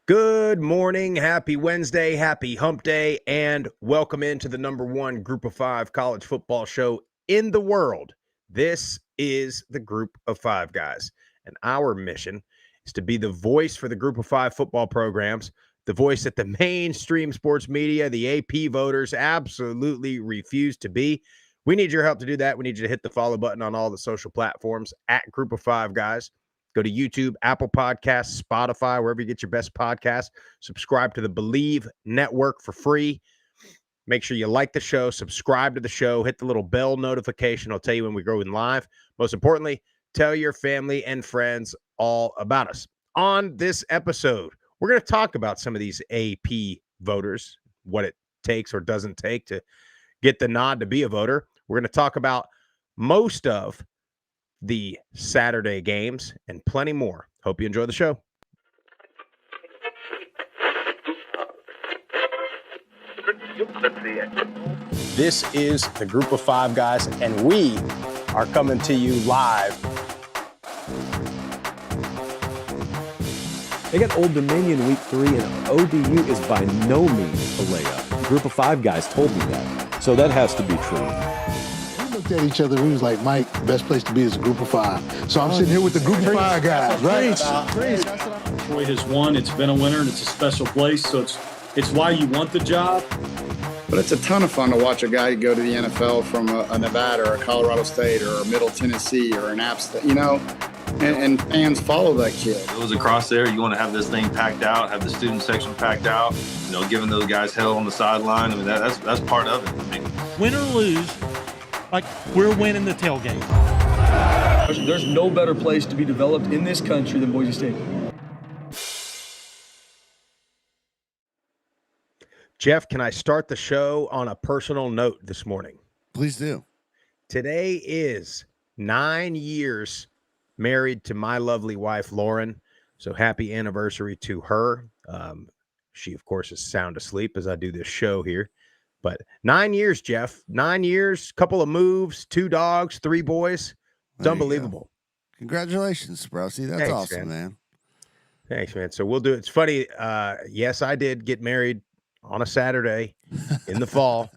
Good morning, happy Wednesday, happy hump day, and welcome into the number one Group of Five college football show in the world. This is the Group of Five guys, and our mission is to be the voice for the Group of Five football programs, the voice that the mainstream sports media, the AP voters absolutely refuse to be. We need your help to do that. We need you to hit the follow button on all the social platforms at Group of Five guys. Go to YouTube, Apple Podcasts, Spotify, wherever you get your best podcasts. Subscribe to the Believe Network for free. Make sure you like the show, subscribe to the show, hit the little bell notification. I'll tell you when we go in live. Most importantly, tell your family and friends all about us. On this episode, we're going to talk about some of these AP voters, what it takes or doesn't take to get the nod to be a voter. We're going to talk about most of the Saturday games, and plenty more. Hope you enjoy the show. This is the Group of Five guys, and we are coming to you live. They got Old Dominion week 3, and ODU is by no means a layup. Group of Five guys told me that, so that has to be true. Looked at each other. We was like, Mike, the best place to be is a Group of Five. So I'm sitting here with the Group of Five guys, right? Troy has won. It's been a winner, and it's a special place. So it's why you want the job. But it's a ton of fun to watch a guy go to the NFL from a Nevada or a Colorado State or a Middle Tennessee or an App State, and fans follow that kid. It was across there. You want to have this thing packed out, have the student section packed out, giving those guys hell on the sideline. I mean, that's part of it. I mean, win or lose, like we're winning the tailgate. There's no better place to be developed in this country than Boise State. Jeff, can I start the show on a personal note this morning? Please do. Today is 9 years married to my lovely wife, Lauren. So happy anniversary to her. She, of course, is sound asleep as I do this show here. But 9 years, Jeff. 9 years, couple of moves, 2 dogs, 3 boys. It's unbelievable. Congratulations, bro. See, that's Thanks, awesome, man. Thanks, man. So we'll do it. It's funny. Yes, I did get married on a Saturday in the fall.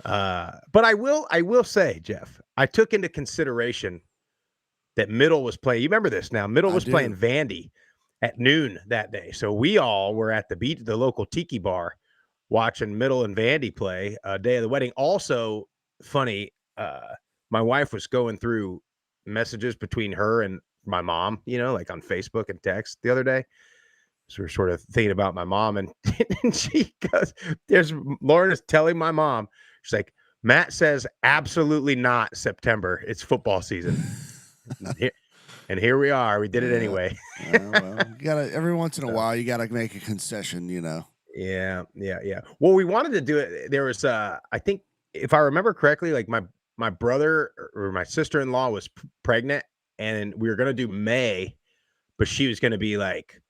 But I will say, Jeff, I took into consideration that Middle was playing. You remember this now. Middle was playing Vandy at noon that day. So we all were at the beach, the local tiki bar, watching Middle and Vandy play day of the wedding. Also, funny, my wife was going through messages between her and my mom, like on Facebook and text the other day. So we're sort of thinking about my mom, and she goes, Lauren is telling my mom, she's like, Matt says, absolutely not September. It's football season. And here we are. We did it anyway. Well, you gotta, every once in a while, you got to make a concession, Yeah. Well, we wanted to do it. There was, I think, if I remember correctly, like my brother or my sister-in-law was pregnant, and we were going to do May, but she was going to be like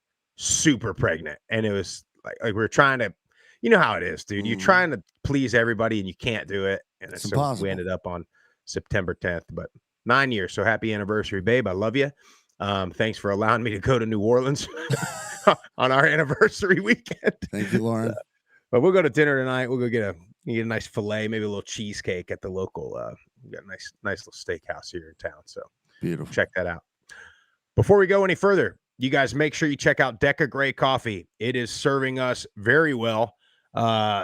super pregnant. And it was like we were trying to, you know how it is, dude. You're trying to please everybody and you can't do it. And It's so impossible. we ended up on September 10th, but 9 years. So happy anniversary, babe. I love you. Thanks for allowing me to go to New Orleans on our anniversary weekend. Thank you, Lauren. But we'll go to dinner tonight. We'll go get a nice filet, maybe a little cheesecake at the local, we got a nice little steakhouse here in town. So Beautiful. check that out. Before we go any further, you guys make sure you check out Deca Gray Coffee. It is serving us very well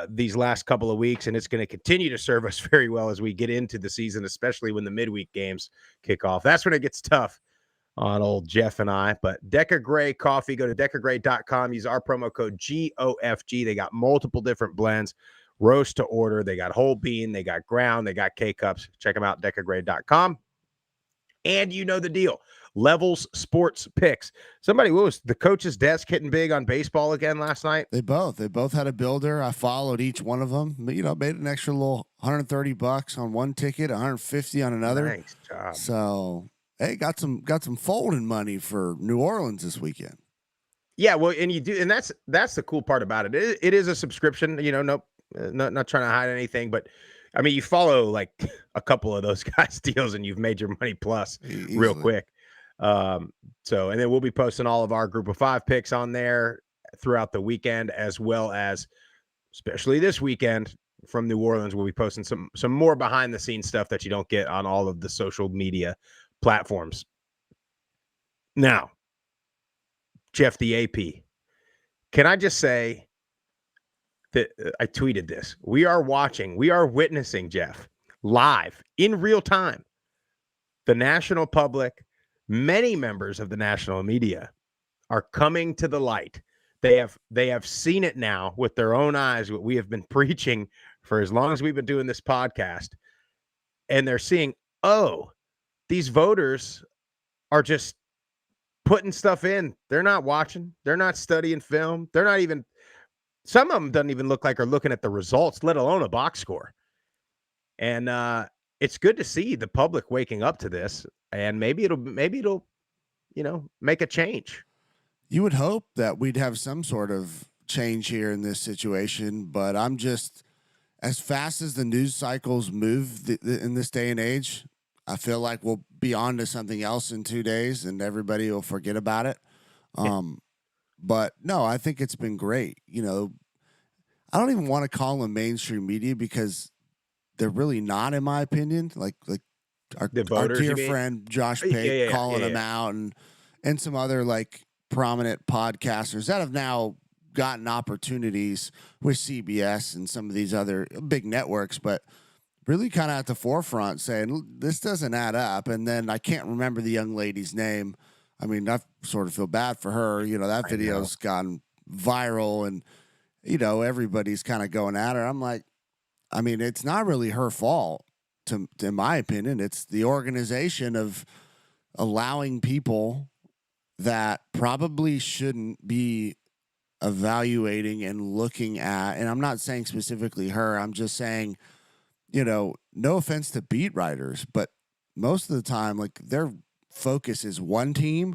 these last couple of weeks, and it's going to continue to serve us very well as we get into the season, especially when the midweek games kick off. That's when it gets tough on old Jeff and I. But Deca Gray Coffee, go to decagray.com. Use our promo code GOFG. They got multiple different blends, roast to order. They got whole bean. They got ground. They got K-Cups. Check them out, decagray.com. And you know the deal. Levels Sports Picks. What was the coach's desk hitting big on baseball again last night? They both had a builder. I followed each one of them. Made an extra little $130 on one ticket, $150 on another. Nice job. So, hey, got some folding money for New Orleans this weekend. Yeah, well, and you do, and that's the cool part about it. It is a subscription. Nope, not trying to hide anything, but I mean, you follow like a couple of those guys' deals, and you've made your money plus real quick. And then we'll be posting all of our Group of Five picks on there throughout the weekend, as well as especially this weekend from New Orleans. We'll be posting some more behind the scenes stuff that you don't get on all of the social media platforms. Now, Jeff, the AP, can I just say that I tweeted this. We are witnessing, Jeff, live in real time, the national public, many members of the national media are coming to the light. They have seen it now with their own eyes, what we have been preaching for as long as we've been doing this podcast. And they're seeing, oh, these voters are just putting stuff in. They're not watching. They're not studying film. They're not even, some of them doesn't even look like are looking at the results, let alone a box score. And it's good to see the public waking up to this, and maybe it'll, make a change. You would hope that we'd have some sort of change here in this situation, but I'm just, as fast as the news cycles move in this day and age, I feel like we'll be on to something else in 2 days and everybody will forget about it. But no, I think it's been great. I don't even want to call them mainstream media because they're really not, in my opinion. Like our voters, dear friend Josh Pate calling them out, and some other prominent podcasters that have now gotten opportunities with CBS and some of these other big networks, but really kind of at the forefront saying this doesn't add up. And then I can't remember the young lady's name. I mean, I sort of feel bad for her. That video's gone viral and, everybody's kind of going at her. I'm like, I mean, it's not really her fault, in my opinion. It's the organization of allowing people that probably shouldn't be evaluating and looking at, and I'm not saying specifically her, I'm just saying, no offense to beat writers, but most of the time, their focus is one team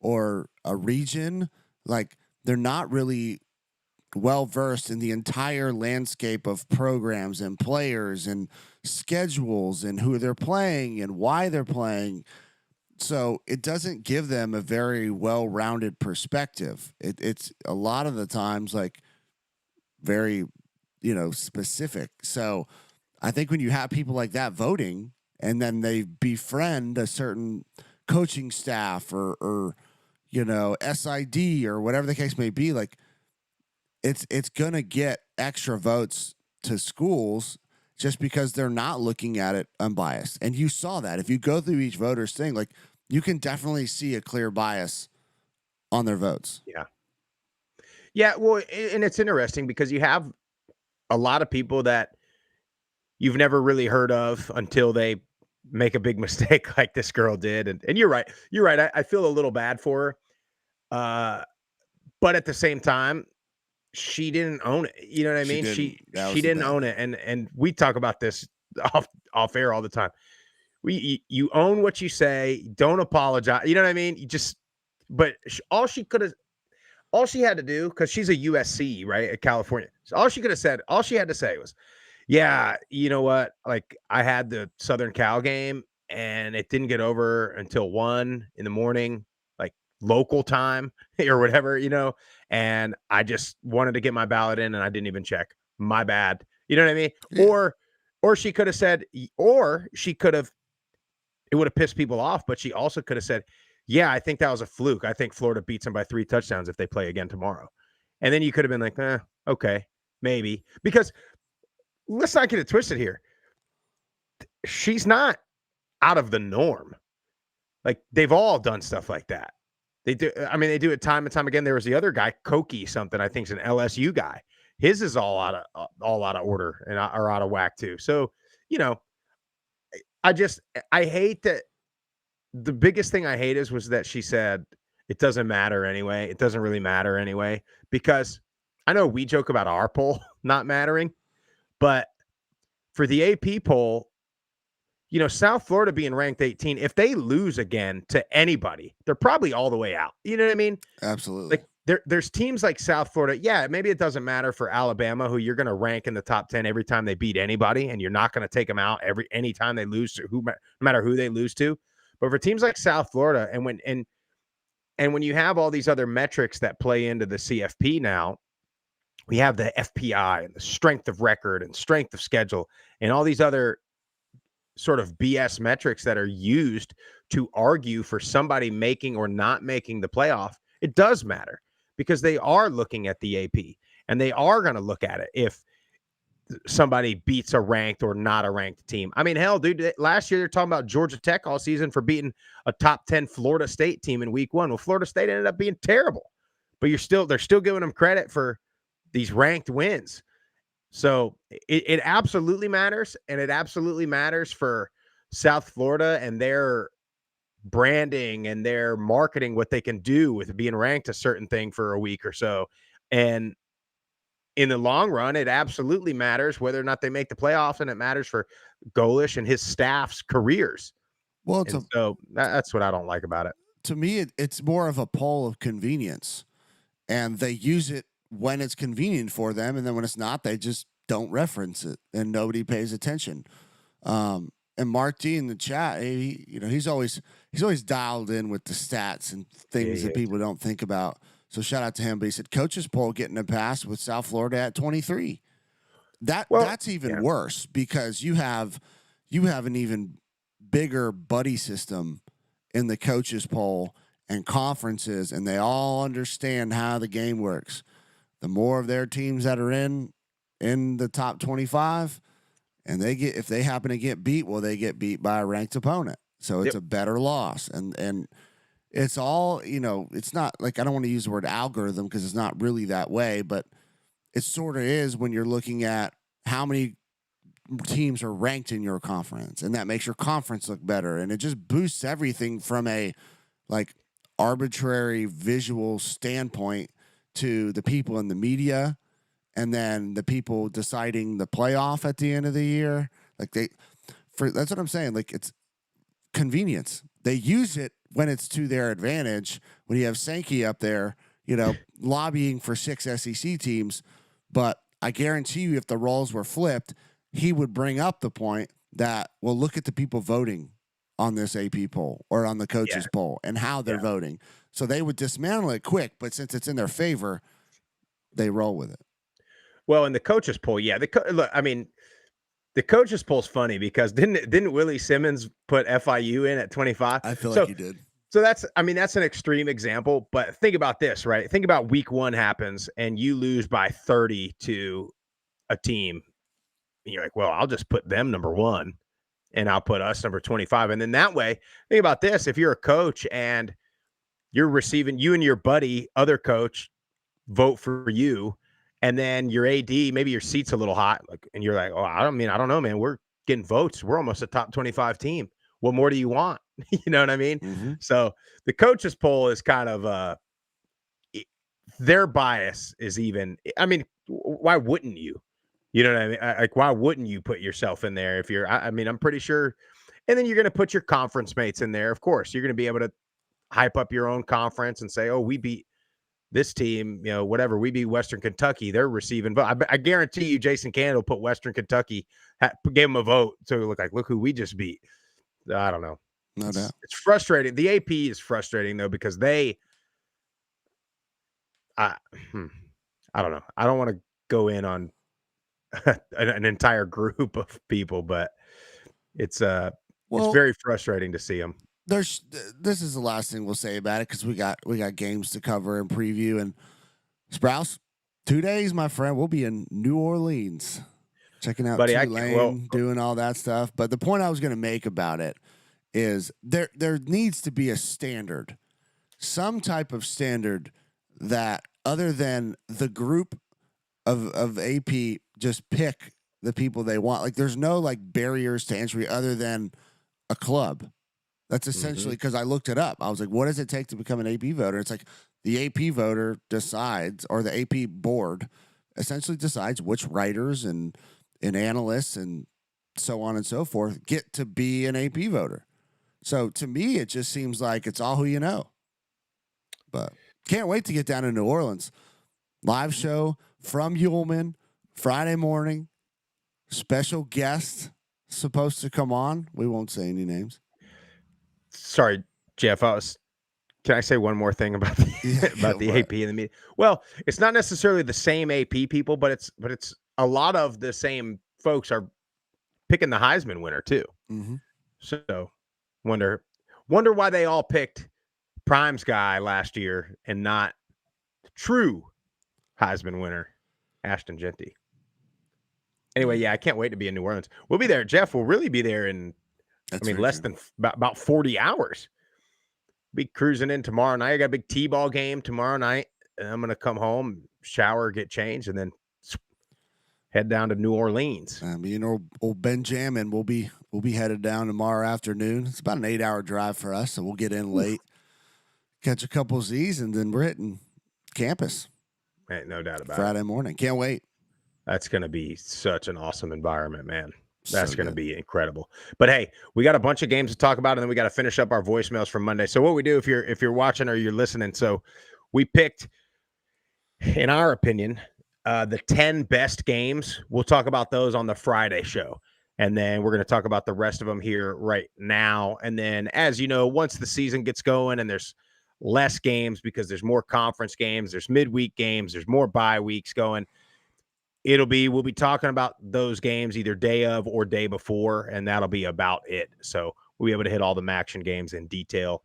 or a region. They're not really well-versed in the entire landscape of programs and players and schedules and who they're playing and why they're playing. So it doesn't give them a very well-rounded perspective. It's a lot of the times very, specific. So I think when you have people like that voting and then they befriend a certain coaching staff or SID or whatever the case may be, it's going to get extra votes to schools just because they're not looking at it unbiased. And you saw that. If you go through each voter's thing, you can definitely see a clear bias on their votes. Yeah. Yeah, well, and it's interesting because you have a lot of people that you've never really heard of until they make a big mistake like this girl did. And you're right. You're right. I feel a little bad for her. But at the same time, she didn't own it. You know what I mean? She didn't own it. And we talk about this off air all the time. You own what you say. Don't apologize. You know what I mean? But all she had to do, because she's a USC, right, at California. So all she had to say was, yeah, you know what? I had the Southern Cal game and it didn't get over until 1 a.m, local time or whatever, and I just wanted to get my ballot in and I didn't even check. My bad. You know what I mean? Yeah. Or she could have said, it would have pissed people off, but she also could have said, yeah, I think that was a fluke. I think Florida beats them by 3 touchdowns if they play again tomorrow. And then you could have been like, okay, maybe. Because let's not get it twisted here. She's not out of the norm. They've all done stuff like that. They do. I mean, they do it time and time again. There was the other guy, Koki something, I think is an LSU guy. His is all out of order and are out of whack too. So, I hate that. The biggest thing I hate was that she said it doesn't matter anyway. It doesn't really matter anyway, because I know we joke about our poll not mattering, but for the AP poll, South Florida being ranked 18, if they lose again to anybody, they're probably all the way out. You know what I mean? Absolutely. There's teams like South Florida. Yeah, maybe it doesn't matter for Alabama, who you're going to rank in the top 10 every time they beat anybody, and you're not going to take them out any time they lose to no matter who they lose to. But for teams like South Florida, and And when you have all these other metrics that play into the CFP now, we have the FPI and the strength of record and strength of schedule and all these other sort of BS metrics that are used to argue for somebody making or not making the playoff. It does matter because they are looking at the AP and they are going to look at it if somebody beats a ranked or not a ranked team. I mean, hell, dude, last year they're talking about Georgia Tech all season for beating a top 10 Florida State team in week 1. Well, Florida State ended up being terrible, but they're still giving them credit for these ranked wins. So it absolutely matters, and it absolutely matters for South Florida and their branding and their marketing, what they can do with being ranked a certain thing for a week or so. And in the long run, it absolutely matters whether or not they make the playoffs, and it matters for Golish and his staff's careers. Well, so that's what I don't like about it. To me, it's more of a poll of convenience, and they use it when it's convenient for them, and then when it's not, they just don't reference it, and nobody pays attention. And Mark D in the chat, he's always dialed in with the stats and things that people don't think about. So shout out to him. But he said coaches poll getting a pass with South Florida at 23. That's even worse because you have an even bigger buddy system in the coaches poll and conferences, and they all understand how the game works. The more of their teams that are in the top 25, and if they happen to get beat, well, they get beat by a ranked opponent. So it's a better loss. And it's all, it's not like, I don't want to use the word algorithm because it's not really that way, but it sort of is when you're looking at how many teams are ranked in your conference, and that makes your conference look better. And it just boosts everything from a arbitrary visual standpoint to the people in the media, and then the people deciding the playoff at the end of the year. That's what I'm saying. It's convenience. They use it when it's to their advantage. When you have Sankey up there, lobbying for 6 SEC teams, but I guarantee you, if the roles were flipped, he would bring up the point that, well, look at the people voting on this AP poll or on the coaches poll and how they're voting. So they would dismantle it quick, but since it's in their favor, they roll with it. Well, in the coaches poll, look, I mean, the coaches poll's funny because didn't Willie Simmons put FIU in at 25? I feel like he did. So that's an extreme example, but think about this, right? Think about week 1 happens and you lose by 30 to a team. And you're like, well, I'll just put them number 1 and I'll put us number 25. And then that way, think about this. If you're a coach and you're receiving, you and your buddy, other coach, vote for you, and then your AD, maybe your seat's a little hot, and you're like, oh, I don't know, man. We're getting votes. We're almost a top 25 team. What more do you want? You know what I mean? Mm-hmm. So the coaches poll is kind of their bias is even. I mean, why wouldn't you? You know what I mean? Why wouldn't you put yourself in there if you're? I mean, I'm pretty sure. And then you're going to put your conference mates in there. Of course, you're going to be able to hype up your own conference and say, oh, we beat this team, whatever, we beat Western Kentucky. They're receiving vote. I guarantee you Jason Cannon will put Western Kentucky, gave them a vote. So look who we just beat. I don't know. No doubt. It's frustrating. The AP is frustrating though, because I don't know. I don't want to go in on an entire group of people, but it's very frustrating to see them. This is the last thing we'll say about it because we got games to cover and preview. And Sprouse, 2 days, my friend, we'll be in New Orleans checking out Tulane, doing all that stuff. But the point I was going to make about it is there needs to be a standard, some type of standard that other than the group of AP just pick the people they want. There's no barriers to entry other than a club. That's essentially because I looked it up. I was like, what does it take to become an AP voter? It's the AP voter decides, or the AP board essentially decides which writers and analysts and so on and so forth get to be an AP voter. So to me, it just seems like it's all who you know. But can't wait to get down to New Orleans. Live show from Yulman Friday morning. Special guest supposed to come on. We won't say any names. Sorry, Jeff. I was Can I say one more thing about the AP and the media? Well, it's not necessarily the same AP people, but it's a lot of the same folks are picking the Heisman winner too. Mm-hmm. So wonder why they all picked Prime's guy last year and not true Heisman winner Ashton Genty. Anyway, yeah, I can't wait to be in New Orleans. We'll be there. Jeff will really be there in, less than about 40 hours. Be cruising in tomorrow night. I got a big T-ball game tomorrow night. And I'm going to come home, shower, get changed, and then head down to New Orleans. Old Benjamin will be headed down tomorrow afternoon. It's about an 8-hour drive for us, so we'll get in late, catch a couple Z's, and then we're hitting campus. Ain't no doubt about Friday morning. Can't wait. That's going to be such an awesome environment, man. That's going to be incredible. But hey, we got a bunch of games to talk about, and then we got to finish up our voicemails from Monday. So what we do, if you're watching or you're listening, so we picked, in our opinion, the 10 best games. We'll talk about those on the Friday show, and then we're going to talk about the rest of them here right now. And then, as you know, once the season gets going and there's less games because there's more conference games, there's midweek games, there's more bye weeks going. We'll be talking about those games either day of or day before, and that'll be about it. So we'll be able to hit all the action games in detail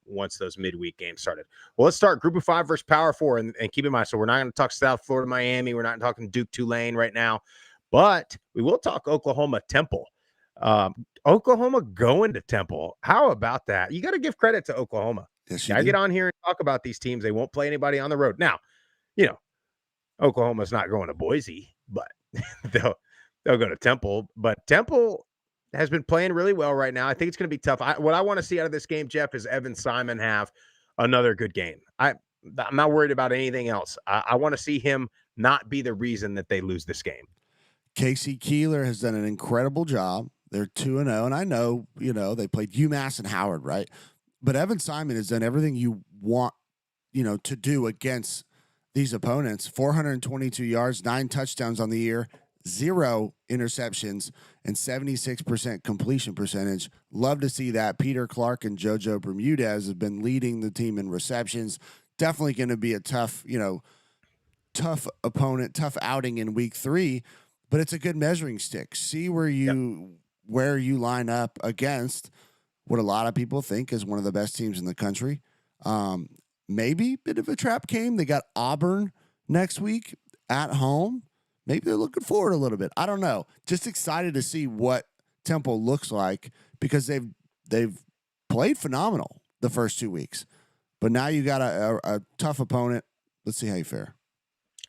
once those midweek games started. Well, let's start Group of 5 versus Power 4, and keep in mind, so we're not going to talk South Florida, Miami. We're not talking Duke, Tulane right now, but we will talk Oklahoma, Temple. Oklahoma going to Temple. How about that? You got to give credit to Oklahoma. Yes, I get on here and talk about these teams. They won't play anybody on the road. Now, Oklahoma's not going to Boise, but they'll go to Temple. But Temple has been playing really well right now. I think it's going to be tough. What I want to see out of this game, Jeff, is Evan Simon have another good game. I'm not worried about anything else. I want to see him not be the reason that they lose this game. Casey Keeler has done an incredible job. They're 2-0, and I know, they played UMass and Howard, right? But Evan Simon has done everything you want, to do against these opponents. 422 yards, 9 touchdowns on the year, 0 interceptions, and 76% completion percentage. Love to see that. Peter Clark and JoJo Bermudez have been leading the team in receptions. Definitely going to be a tough opponent, tough outing in week 3, but it's a good measuring stick. See where you line up against what a lot of people think is one of the best teams in the country. Maybe a bit of a trap game. They got Auburn next week at home. Maybe they're looking forward a little bit. I don't know. Just excited to see what Temple looks like because they've played phenomenal the first 2 weeks. But now you got a tough opponent. Let's see how you fare.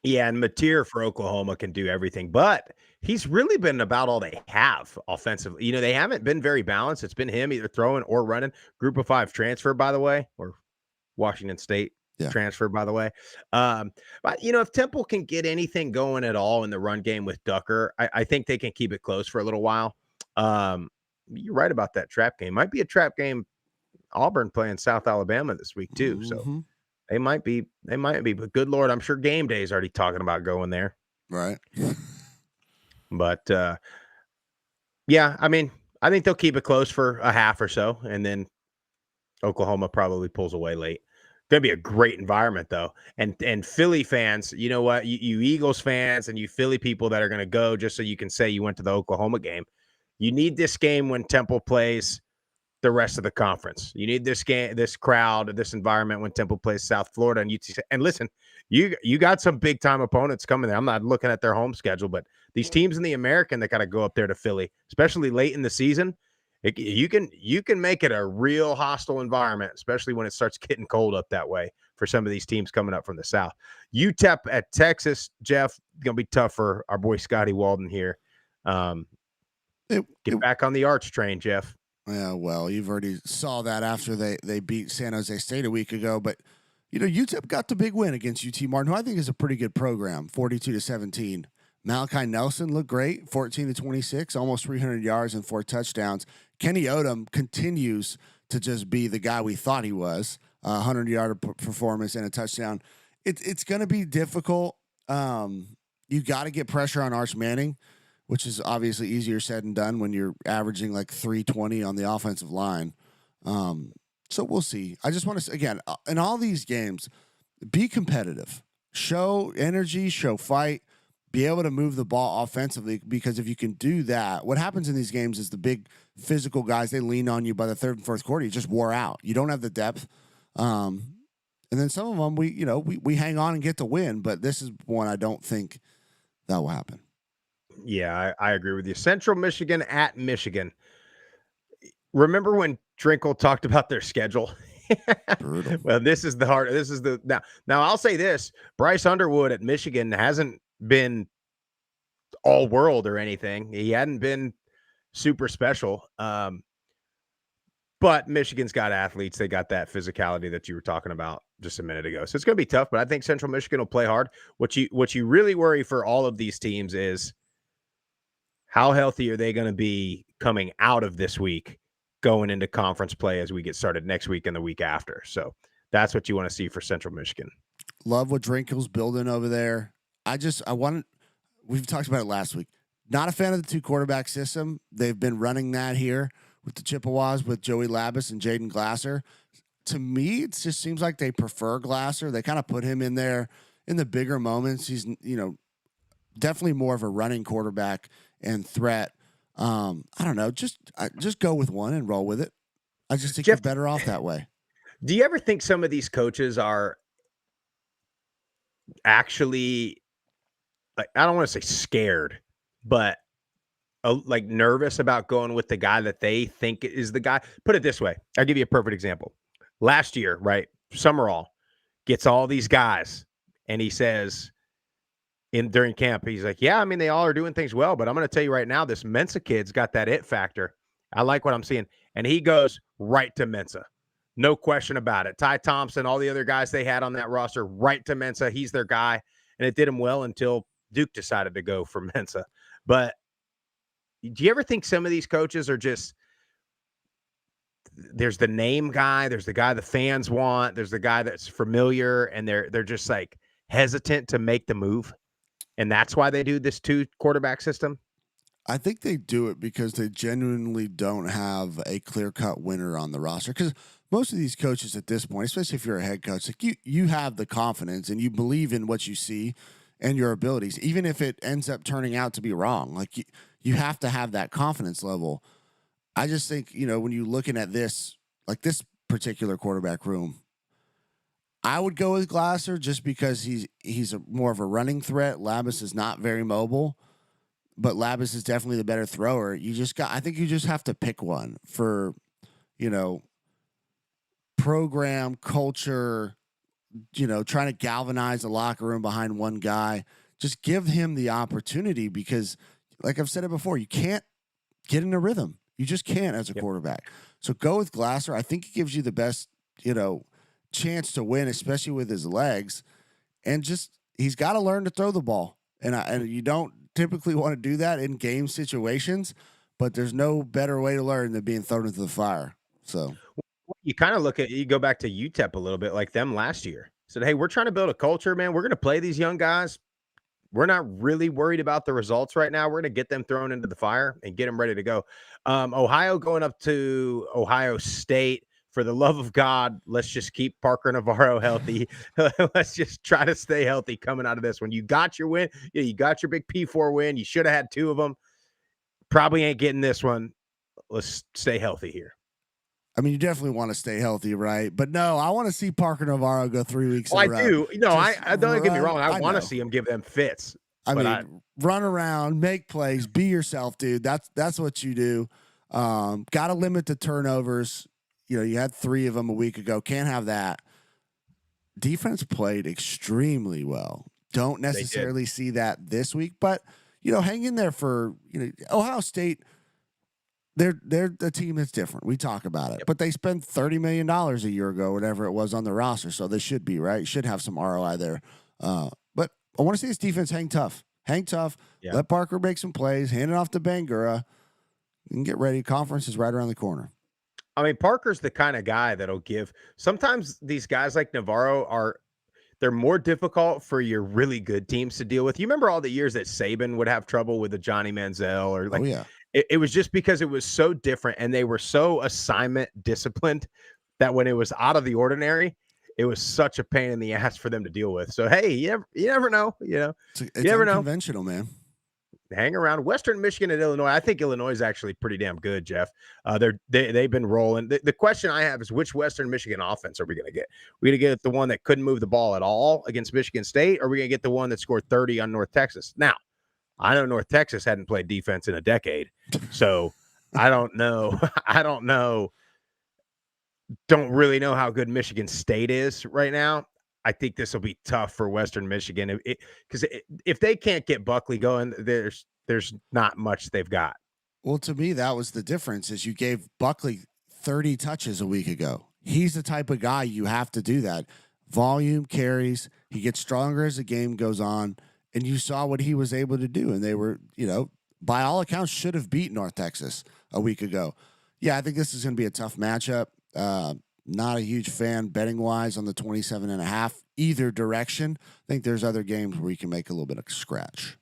Yeah, and Mateer for Oklahoma can do everything, but he's really been about all they have offensively. They haven't been very balanced. It's been him either throwing or running. Group of 5 transfer, by the way, or Washington State transfer, by the way. But, if Temple can get anything going at all in the run game with Ducker, I think they can keep it close for a little while. You're right about that trap game. Might be a trap game. Auburn playing South Alabama this week too. Mm-hmm. So they might be, but good Lord, I'm sure game day is already talking about going there. Right. But I think they'll keep it close for a half or so, and then Oklahoma probably pulls away late. Going to be a great environment, though. And Philly fans, you know what? You Eagles fans and you Philly people that are going to go just so you can say you went to the Oklahoma game. You need this game when Temple plays the rest of the conference. You need this game, this crowd, this environment when Temple plays South Florida and UT. And listen, you got some big time opponents coming there. I'm not looking at their home schedule, but these teams in the American that got to go up there to Philly, especially late in the season, you can make it a real hostile environment, especially when it starts getting cold up that way for some of these teams coming up from the South. UTEP at Texas, Jeff, going to be tough for our boy Scotty Walden here. Get back on the Arch train, Jeff. Yeah, well, you've already saw that after they beat San Jose State a week ago. But, UTEP got the big win against UT Martin, who I think is a pretty good program, 42-17. Malachi Nelson looked great, 14-26, almost 300 yards and 4 touchdowns. Kenny Odom continues to just be the guy we thought he was, 100-yard performance and a touchdown. It's going to be difficult. You got to get pressure on Arch Manning, which is obviously easier said than done when you're averaging like 320 on the offensive line. So we'll see. I just want to, again, in all these games, be competitive, show energy, show fight, be able to move the ball offensively, because if you can do that, what happens in these games is the big physical guys, they lean on you by the third and fourth quarter. You just wore out. You don't have the depth. And then some of them, we hang on and get to win, but this is one I don't think that will happen. Yeah, I agree with you. Central Michigan at Michigan. Remember when Drinkle talked about their schedule? Brutal. Well, this is now I'll say this. Bryce Underwood at Michigan hasn't been all world or anything. He hadn't been super special. But Michigan's got athletes. They got that physicality that you were talking about just a minute ago. So it's going to be tough, but I think Central Michigan will play hard. What you really worry for all of these teams is how healthy are they going to be coming out of this week, going into conference play as we get started next week and the week after. So that's what you want to see for Central Michigan. Love what Drinkle's building over there. We've talked about it last week. Not a fan of the 2 quarterback system. They've been running that here with the Chippewas, with Joey Labus and Jaden Glasser. To me, it just seems like they prefer Glasser. They kind of put him in there in the bigger moments. He's, definitely more of a running quarterback and threat. I don't know. Just go with one and roll with it. I just think you're better off that way. Do you ever think some of these coaches are actually, like, I don't want to say scared, but like nervous about going with the guy that they think is the guy? Put it this way. I'll give you a perfect example. Last year, right? Summerall gets all these guys and he says during camp, he's like, yeah, I mean, they all are doing things well, but I'm going to tell you right now, this Mensa kid's got that it factor. I like what I'm seeing. And he goes right to Mensa. No question about it. Ty Thompson, all the other guys they had on that roster, right to Mensa. He's their guy. And it did him well until Duke decided to go for Mensa. But do you ever think some of these coaches are just, there's the name guy, there's the guy the fans want, there's the guy that's familiar, and they're just like hesitant to make the move? And that's why they do this 2 quarterback system? I think they do it because they genuinely don't have a clear-cut winner on the roster. Because most of these coaches at this point, especially if you're a head coach, like you have the confidence and you believe in what you see and your abilities, even if it ends up turning out to be wrong. Like you have to have that confidence level. I just think, when you're looking at this, like this particular quarterback room, I would go with Glasser just because he's more of a running threat. Labus is not very mobile, but Labus is definitely the better thrower. I think you just have to pick one for, program culture, trying to galvanize the locker room behind one guy. Just give him the opportunity because, like I've said it before, you can't get in a rhythm. You just can't as a quarterback. So go with Glasser. I think he gives you the best, chance to win, especially with his legs. And he's got to learn to throw the ball. And you don't typically want to do that in game situations, but there's no better way to learn than being thrown into the fire. So you kind of you go back to UTEP a little bit, like them last year. Said, hey, we're trying to build a culture, man. We're going to play these young guys. We're not really worried about the results right now. We're going to get them thrown into the fire and get them ready to go. Ohio going up to Ohio State. For the love of God, let's just keep Parker Navarro healthy. Let's just try to stay healthy coming out of this one. You got your win. Yeah, you got your big P4 win. You should have had 2 of them. Probably ain't getting this one. Let's stay healthy here. I mean, you definitely want to stay healthy, right? But no, I want to see Parker Navarro go 3 weeks in a row. I do. No, I don't get me wrong. I want to see him give them fits. Run around, make plays, be yourself, dude. That's what you do. Got to limit the turnovers. You had 3 of them a week ago. Can't have that. Defense played extremely well. Don't necessarily see that this week, but hang in there for Ohio State. They're the team that's different. We talk about it, but they spent $30 million a year ago, whatever it was, on the roster, so they should be right. Should have some ROI there. But I want to see this defense hang tough. Yeah. Let Parker make some plays. Hand it off to Bangura. And get ready. Conference is right around the corner. I mean, Parker's the kind of guy that'll give. Sometimes these guys like Navarro they're more difficult for your really good teams to deal with. You remember all the years that Saban would have trouble with the Johnny Manziel or like, it was just because it was so different and they were so assignment disciplined that when it was out of the ordinary, it was such a pain in the ass for them to deal with. So, hey, you never know. It's you never know. Unconventional, man. Hang around. Western Michigan and Illinois. I think Illinois is actually pretty damn good, Jeff. They've been rolling. The question I have is, which Western Michigan offense are we going to get? We going to get the one that couldn't move the ball at all against Michigan State, or are we going to get the one that scored 30 on North Texas? Now, I know North Texas hadn't played defense in a decade, so I don't know. Don't really know how good Michigan State is right now. I think this will be tough for Western Michigan because if they can't get Buckley going, there's not much they've got. Well, to me, that was the difference is you gave Buckley 30 touches a week ago. He's the type of guy you have to do that. Volume, carries, he gets stronger as the game goes on, and you saw what he was able to do. And they were, by all accounts, should have beat North Texas a week ago. Yeah, I think this is going to be a tough matchup. Not a huge fan betting-wise on the 27.5 either direction. I think there's other games where you can make a little bit of scratch.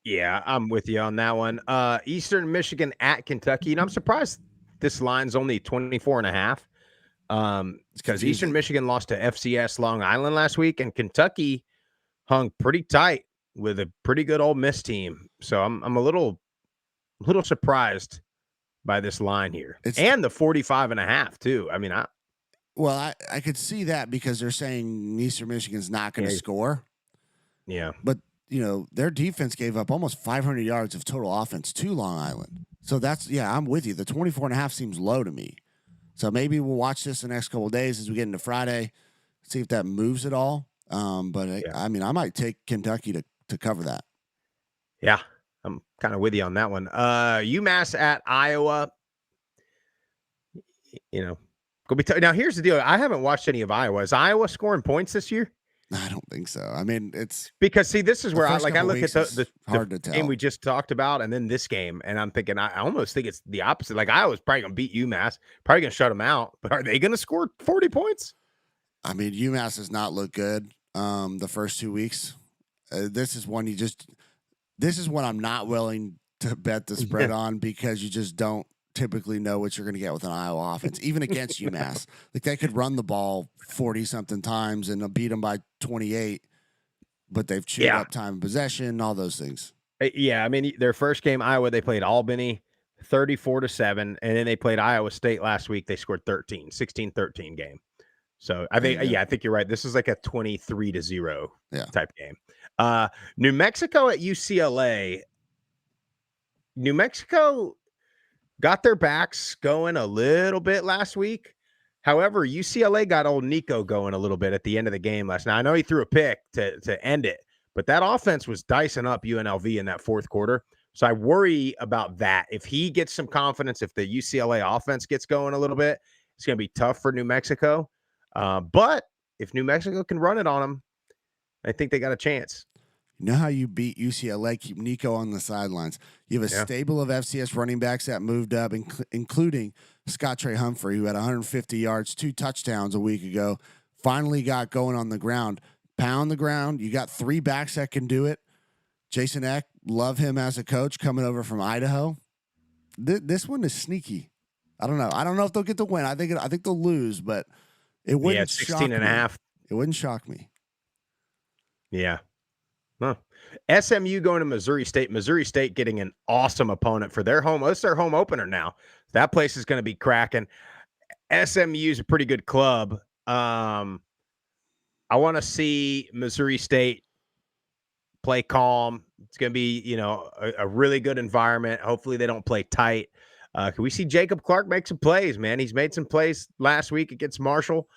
Yeah, I'm with you on that one. Eastern Michigan at Kentucky. And I'm surprised this line's only 24.5. Because Eastern Michigan lost to FCS Long Island last week, and Kentucky hung pretty tight with a pretty good Ole Miss team. So I'm a little surprised by this line here. And the 45.5 too. I mean, I could see that because they're saying Eastern Michigan's not going to score. Yeah. But, their defense gave up almost 500 yards of total offense to Long Island. So I'm with you. The 24.5 seems low to me. So maybe we'll watch this the next couple of days as we get into Friday, see if that moves at all. I might take Kentucky to cover that. Yeah, I'm kind of with you on that one. UMass at Iowa. Now, here's the deal. I haven't watched any of Iowa. Is Iowa scoring points this year? I don't think so. I mean, it's because this is where I look at the hard to tell. Game we just talked about, and then this game, and I'm thinking I almost think it's the opposite. Like Iowa's probably gonna beat UMass, probably gonna shut them out, but are they gonna score 40 points? I mean, UMass does not look good. The first 2 weeks, this is one I'm not willing to bet the spread on because you just don't typically know what you're going to get with an Iowa offense, even against UMass. Like they could run the ball 40-something times and beat them by 28, but they've chewed up time of possession, all those things. Yeah, I mean, their first game, Iowa, they played Albany 34-7, and then they played Iowa State last week. They scored 16-13 game. So I think you're right. This is like a 23-0 type game. New Mexico at UCLA. New Mexico got their backs going a little bit last week. However, UCLA got old Nico going a little bit at the end of the game last night. I know he threw a pick to end it, but that offense was dicing up UNLV in that fourth quarter. So I worry about that. If he gets some confidence, if the UCLA offense gets going a little bit, it's going to be tough for New Mexico. But if New Mexico can run it on them, I think they got a chance. You know how you beat UCLA? Keep Nico on the sidelines. You have a stable of FCS running backs that moved up, including Scott Trey Humphrey, who had 150 yards, 2 touchdowns a week ago. Finally got going on the ground. Pound the ground. You got 3 backs that can do it. Jason Eck, love him as a coach coming over from Idaho. This one is sneaky. I don't know. I don't know if they'll get the win. I think they'll lose, but it wouldn't 16.5. It wouldn't shock me. Yeah. Huh. SMU going to Missouri State. Missouri State getting an awesome opponent for their home. It's their home opener now. That place is going to be cracking. SMU is a pretty good club. I want to see Missouri State play calm. It's going to be, a really good environment. Hopefully they don't play tight. Can we see Jacob Clark make some plays, man? He's made some plays last week against Marshall.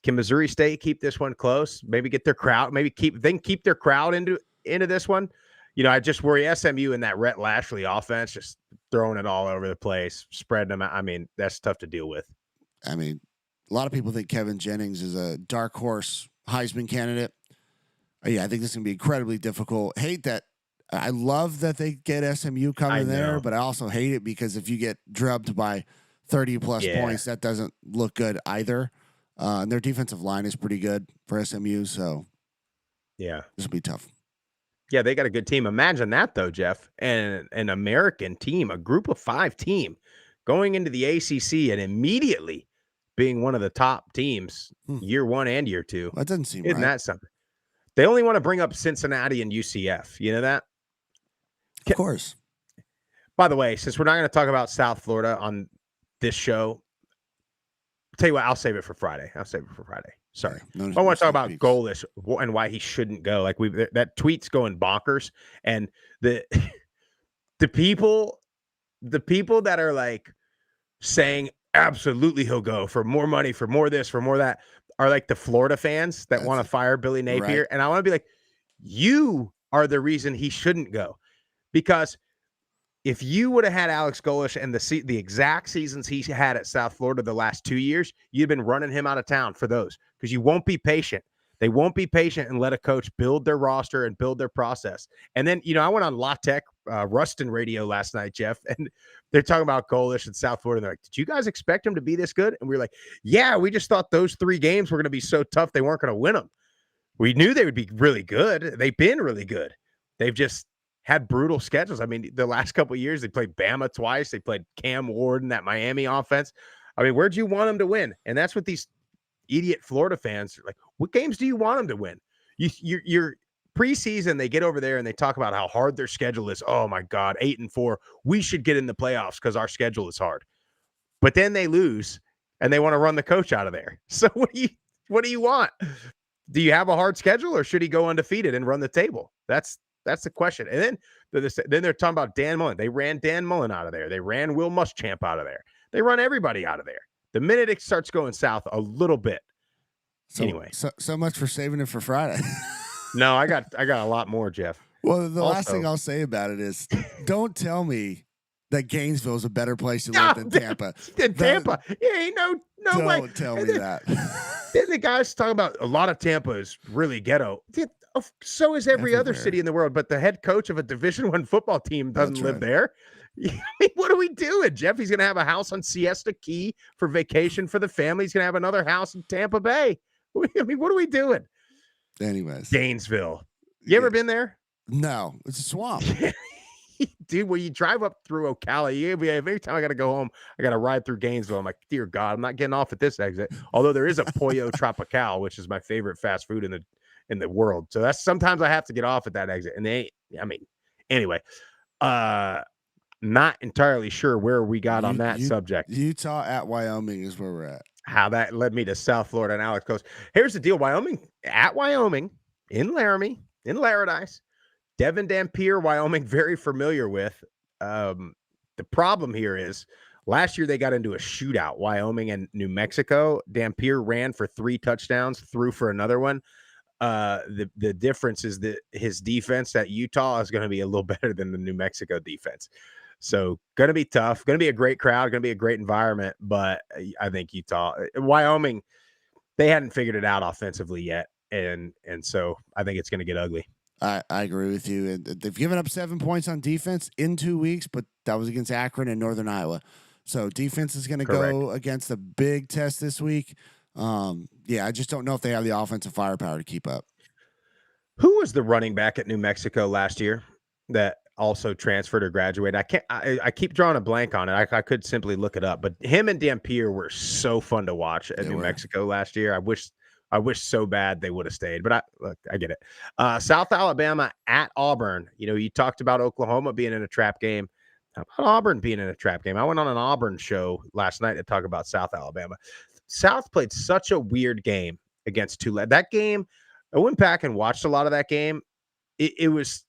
Can Missouri State keep this one close? Maybe get their crowd. Keep their crowd into this one. I just worry SMU in that Rhett Lashley offense, just throwing it all over the place, spreading them out. I mean, that's tough to deal with. I mean, a lot of people think Kevin Jennings is a dark horse Heisman candidate. I think this is going to be incredibly difficult. I love that they get SMU coming there, but I also hate it because if you get drubbed by 30-plus points, that doesn't look good either. And their defensive line is pretty good for SMU, so this will be tough. Yeah, they got a good team. Imagine that, though, Jeff. And an American team, a group of 5 team, going into the ACC and immediately being one of the top teams year 1 and year 2. That doesn't seem Isn't right. that something? They only want to bring up Cincinnati and UCF. You know that? Of course. By the way, since we're not going to talk about South Florida on this show, tell you what, I'll save it for Friday. Sorry. Yeah, I want to talk about Golish and why he shouldn't go. Like that tweet's going bonkers, and the people that are like saying absolutely he'll go for more money, for more this, for more that, are like the Florida fans that want to fire Billy Napier. Right. And I want to be like, you are the reason he shouldn't go, because if you would have had Alex Golish and the exact seasons he had at South Florida the last 2 years, you've been running him out of town for those, because you won't be patient. They won't be patient and let a coach build their roster and build their process. And then, I went on La Tech, Ruston radio last night, Jeff, and they're talking about Golish in South Florida. And they're like, did you guys expect him to be this good? And we were like, yeah, we just thought those 3 games were going to be so tough they weren't going to win them. We knew they would be really good. They've been really good. They've just had brutal schedules. I mean, the last couple of years, they played Bama twice. They played Cam Ward in that Miami offense. I mean, where'd you want them to win? And that's what these idiot Florida fans are like. What games do you want them to win? You're preseason, they get over there and they talk about how hard their schedule is. Oh my God, 8-4. We should get in the playoffs because our schedule is hard. But then they lose and they want to run the coach out of there. So what do you want? Do you have a hard schedule, or should he go undefeated and run the table? That's the question. And then they're talking about Dan Mullen. They ran Dan Mullen out of there. They ran Will Muschamp out of there. They run everybody out of there. The minute it starts going south a little bit. Anyway, so much for saving it for Friday. No, I got a lot more, Jeff. Well, the last thing I'll say about it is, don't tell me that Gainesville is a better place to live than Tampa. Tampa. Yeah, no way. Don't tell me that. Then the guys talking about a lot of Tampa is really ghetto. So is every other city in the world, but the head coach of a Division I football team doesn't live there. I mean, what are we doing, Jeff? He's going to have a house on Siesta Key for vacation for the family. He's going to have another house in Tampa Bay. I mean, what are we doing? Anyways. Gainesville. You ever been there? No, it's a swamp. Dude, when you drive up through Ocala, every time I got to go home, I got to ride through Gainesville. I'm like, dear God, I'm not getting off at this exit. Although there is a Pollo Tropical, which is my favorite fast food in the world. So that's sometimes I have to get off at that exit. And anyway, not entirely sure where we got on that subject. Utah at Wyoming is where we're at. How that led me to South Florida and Alex Coast. Here's the deal. Wyoming, in Laramie, in Laradice, Devin Dampier, Wyoming, very familiar with. The problem here is last year they got into a shootout, Wyoming and New Mexico. Dampier ran for 3 touchdowns, threw for another one. The difference is that his defense at Utah is going to be a little better than the New Mexico defense. So going to be tough, going to be a great crowd, going to be a great environment. But I think Wyoming, they hadn't figured it out offensively yet. And so I think it's going to get ugly. I agree with you. And they've given up 7 points on defense in 2 weeks, but that was against Akron and Northern Iowa. So defense is going to go against a big test this week. I just don't know if they have the offensive firepower to keep up. Who was the running back at New Mexico last year that also transferred or graduated? I keep drawing a blank on it. I could simply look it up, but him and Dampier were so fun to watch at New Mexico last year. I wish so bad they would have stayed, but I get it. South Alabama at Auburn. You talked about Oklahoma being in a trap game. How about Auburn being in a trap game? I went on an Auburn show last night to talk about South Alabama. South played such a weird game against Tulane. That game, I went back and watched a lot of that game. It was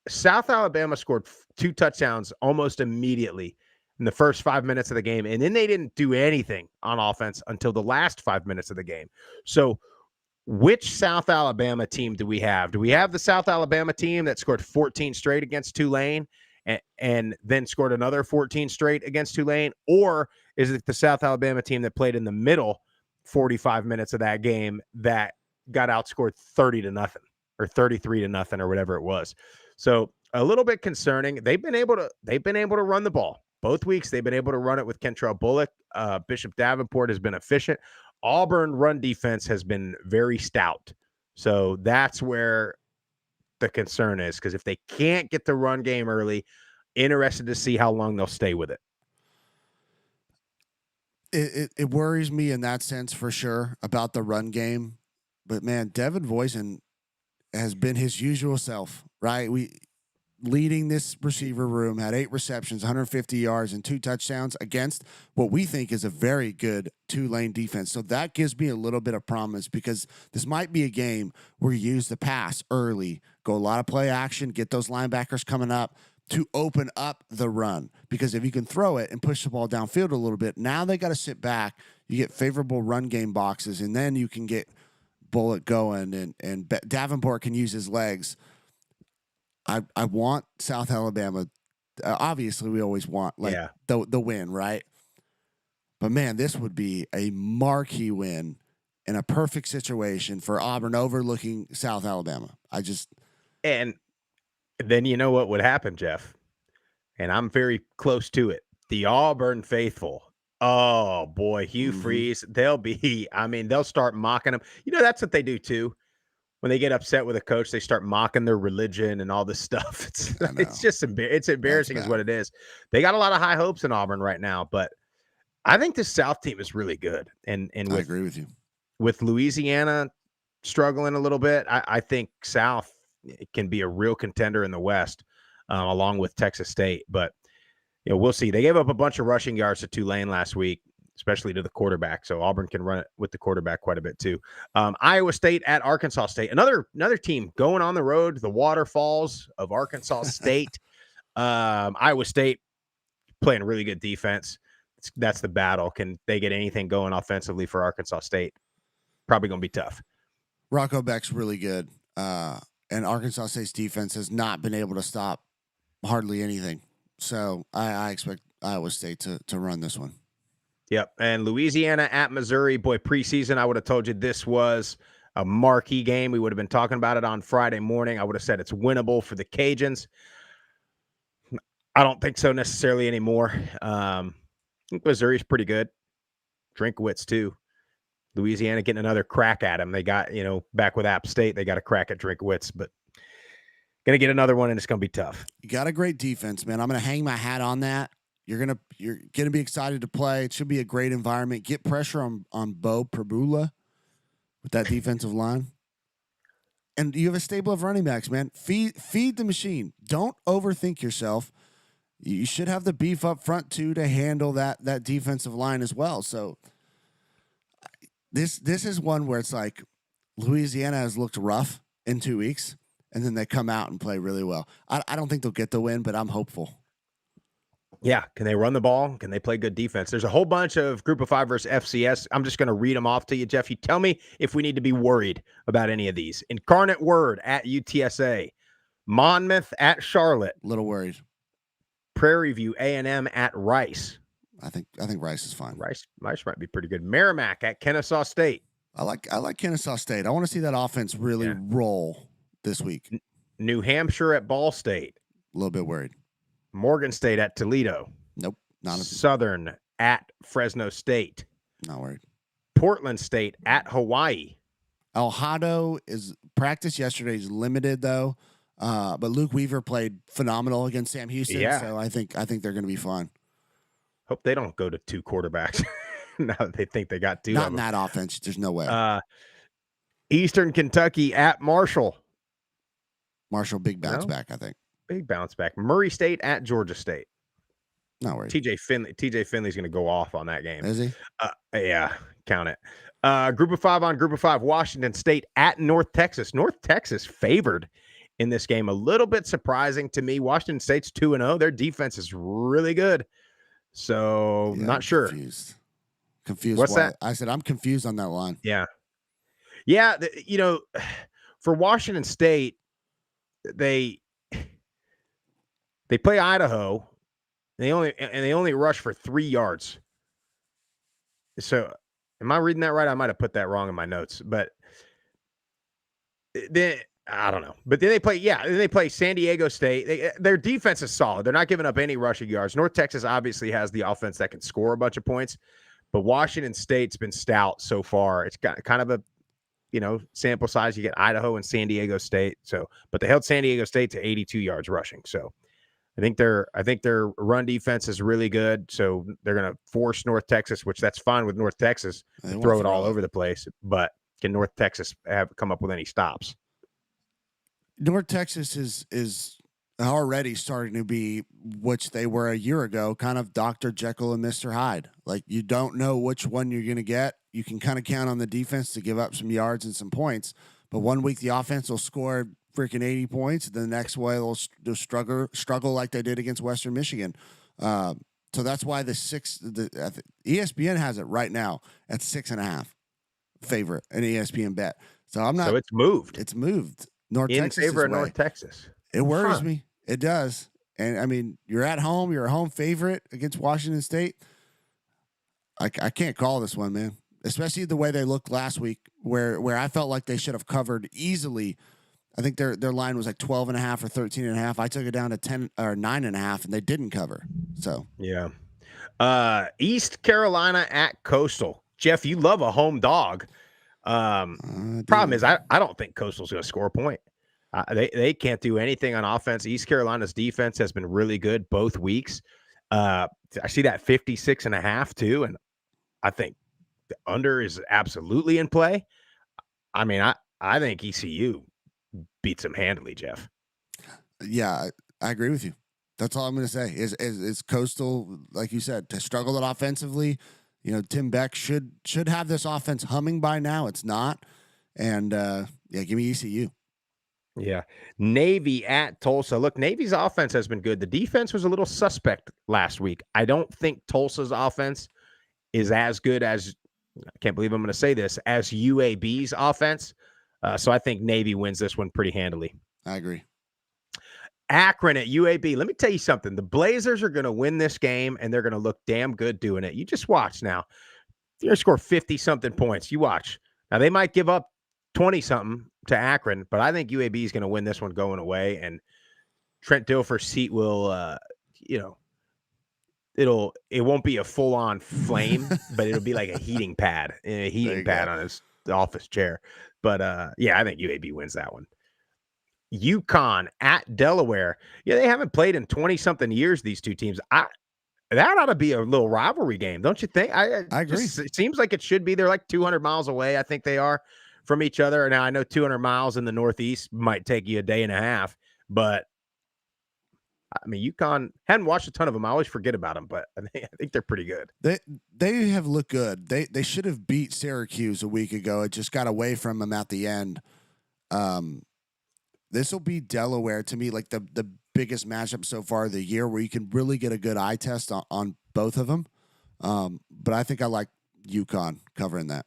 South Alabama scored 2 touchdowns almost immediately in the first 5 minutes of the game, and then they didn't do anything on offense until the last 5 minutes of the game. So which South Alabama team do we have? Do we have the South Alabama team that scored 14 straight against Tulane and then scored another 14 straight against Tulane? Or is it the South Alabama team that played in the middle 45 minutes of that game that got outscored 30-0 or 33-0 or whatever it was? So a little bit concerning. They've been able to run the ball both weeks. They've been able to run it with Kentrell Bullock. Bishop Davenport has been efficient. Auburn run defense has been very stout. So that's where the concern is, because if they can't get the run game early, interested to see how long they'll stay with it. It worries me in that sense for sure about the run game. But man, Devin Voisin has been his usual self, right? Leading this receiver room, had 8 receptions, 150 yards, and 2 touchdowns against what we think is a very good Tulane defense. So that gives me a little bit of promise, because this might be a game where you use the pass early, go a lot of play action, get those linebackers coming up to open up the run. Because if you can throw it and push the ball downfield a little bit, now they got to sit back. You get favorable run game boxes, and then you can get Bullet going, and Davenport can use his legs. I want South Alabama. Obviously, we always want the win, right? But man, this would be a marquee win in a perfect situation for Auburn overlooking South Alabama. And then you know what would happen, Jeff? And I'm very close to it. The Auburn faithful. Oh boy, Hugh Freeze. They'll start mocking him. That's what they do too. When they get upset with a coach, they start mocking their religion and all this stuff. It's just it's embarrassing is what it is. They got a lot of high hopes in Auburn right now, but I think this South team is really good. And I agree with you. With Louisiana struggling a little bit, I think South can be a real contender in the West, along with Texas State. But we'll see. They gave up a bunch of rushing yards to Tulane last week, especially to the quarterback. So Auburn can run it with the quarterback quite a bit too. Iowa State at Arkansas State. Another team going on the road, the waterfalls of Arkansas State. Iowa State playing really good defense. That's the battle. Can they get anything going offensively for Arkansas State? Probably going to be tough. Rocco Beck's really good. And Arkansas State's defense has not been able to stop hardly anything. So I expect Iowa State to run this one. Yep. And Louisiana at Missouri. Boy, preseason, I would have told you this was a marquee game. We would have been talking about it on Friday morning. I would have said it's winnable for the Cajuns. I don't think so necessarily anymore. I think Missouri's pretty good. Drinkwitz, too. Louisiana getting another crack at him. They got, back with App State, they got a crack at Drinkwitz, but going to get another one, and it's going to be tough. You got a great defense, man. I'm going to hang my hat on that. You're gonna be excited to play. It should be a great environment. Get pressure on Bo Prabula with that defensive line, and you have a stable of running backs, man. Feed the machine. Don't overthink yourself. You should have the beef up front too to handle that defensive line as well. So this is one where it's like Louisiana has looked rough in 2 weeks, and then they come out and play really well. I don't think they'll get the win, but I'm hopeful. Yeah. Can they run the ball? Can they play good defense? There's a whole bunch of Group of 5 versus FCS. I'm just going to read them off to you, Jeff. You tell me if we need to be worried about any of these. Incarnate Word at UTSA. Monmouth at Charlotte. A little worried. Prairie View A&M at Rice. I think Rice is fine. Rice might be pretty good. Merrimack at Kennesaw State. I like Kennesaw State. I want to see that offense really roll this week. New Hampshire at Ball State. A little bit worried. Morgan State at Toledo. Nope. Southern at Fresno State. Not worried. Portland State at Hawaii. Alhado is practice yesterday is limited though. But Luke Weaver played phenomenal against Sam Houston. Yeah. So I think they're going to be fine. Hope they don't go to 2 quarterbacks now that they think they got 2. Not in that offense. There's no way. Eastern Kentucky at Marshall. Marshall, big bounce back, I think. Big bounce back. Murray State at Georgia State. Not worried. TJ Finley's going to go off on that game. Is he? Yeah, count it. Group of 5 on Group of 5. Washington State at North Texas. North Texas favored in this game. A little bit surprising to me. Washington State's 2-0. Their defense is really good. So, not sure. Confused. What's that? I said I'm confused on that line. Yeah. Yeah, for Washington State, they play Idaho. They only rush for 3 yards. So, am I reading that right? I might have put that wrong in my notes, but then I don't know. But then they play San Diego State. Their defense is solid. They're not giving up any rushing yards. North Texas obviously has the offense that can score a bunch of points, but Washington State's been stout so far. It's got kind of a sample size. You get Idaho and San Diego State. So, but they held San Diego State to 82 yards rushing. So, I think their run defense is really good, so they're going to force North Texas, which that's fine with North Texas, to throw it all over the place. But can North Texas come up with any stops? North Texas is already starting to be, which they were a year ago, kind of Dr. Jekyll and Mr. Hyde. Like, you don't know which one you're going to get. You can kind of count on the defense to give up some yards and some points, but one week the offense will score freaking 80 points. The next way they'll struggle like they did against Western Michigan. So that's why ESPN has it right now at 6.5 favorite, an ESPN bet. So it's moved. It's moved. North Texas favor of North Texas. It worries me. It does. And I mean, you're at home. You're a home favorite against Washington State. I can't call this one, man. Especially the way they looked last week, where I felt like they should have covered easily. I think their line was like 12.5 or 13.5. I took it down to 10 or 9.5, and they didn't cover. So yeah. East Carolina at Coastal. Jeff, you love a home dog. Problem is, I don't think Coastal's going to score a point. They can't do anything on offense. East Carolina's defense has been really good both weeks. I see that 56.5 too, and I think the under is absolutely in play. I mean, I think ECU beats them handily, Jeff. Yeah, I agree with you. That's all I'm going to say. Is Coastal, like you said, to struggle it offensively? You know, Tim Beck should have this offense humming by now. It's not, and give me ECU. Yeah. Navy at Tulsa. Look, Navy's offense has been good. The defense was a little suspect last week. I don't think Tulsa's offense is as good as, I can't believe I'm going to say this, as UAB's offense. So I think Navy wins this one pretty handily. I agree. Akron at UAB. Let me tell you something. The Blazers are going to win this game, and they're going to look damn good doing it. You just watch now. They're going to score 50-something points. You watch. Now, they might give up 20-something to Akron, but I think UAB is going to win this one going away, and Trent Dilfer's seat will, it won't be a full-on flame, but it'll be like a heating pad on his office chair. But, I think UAB wins that one. UConn at Delaware. Yeah, they haven't played in 20-something years, these two teams. That ought to be a little rivalry game, don't you think? I agree. It seems like it should be. They're like 200 miles away, I think they are, from each other. Now, I know 200 miles in the Northeast might take you a day and a half, but I mean, UConn, hadn't watched a ton of them. I always forget about them, but I think they're pretty good. They have looked good. They should have beat Syracuse a week ago. It just got away from them at the end. This will be Delaware, to me, like the biggest matchup so far of the year, where you can really get a good eye test on both of them. But I think I like UConn covering that.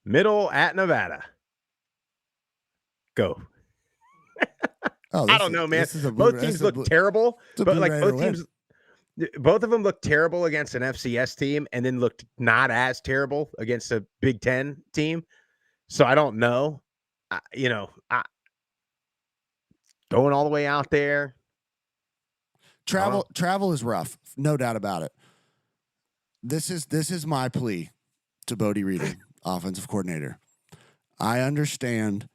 Middle at Nevada. Go. I don't know, man. Both teams look terrible, but like both of them look terrible against an FCS team, and then looked not as terrible against a Big Ten team. So I don't know. Going all the way out there. Travel is rough, no doubt about it. This is my plea to Bodie Reeder, offensive coordinator. I understand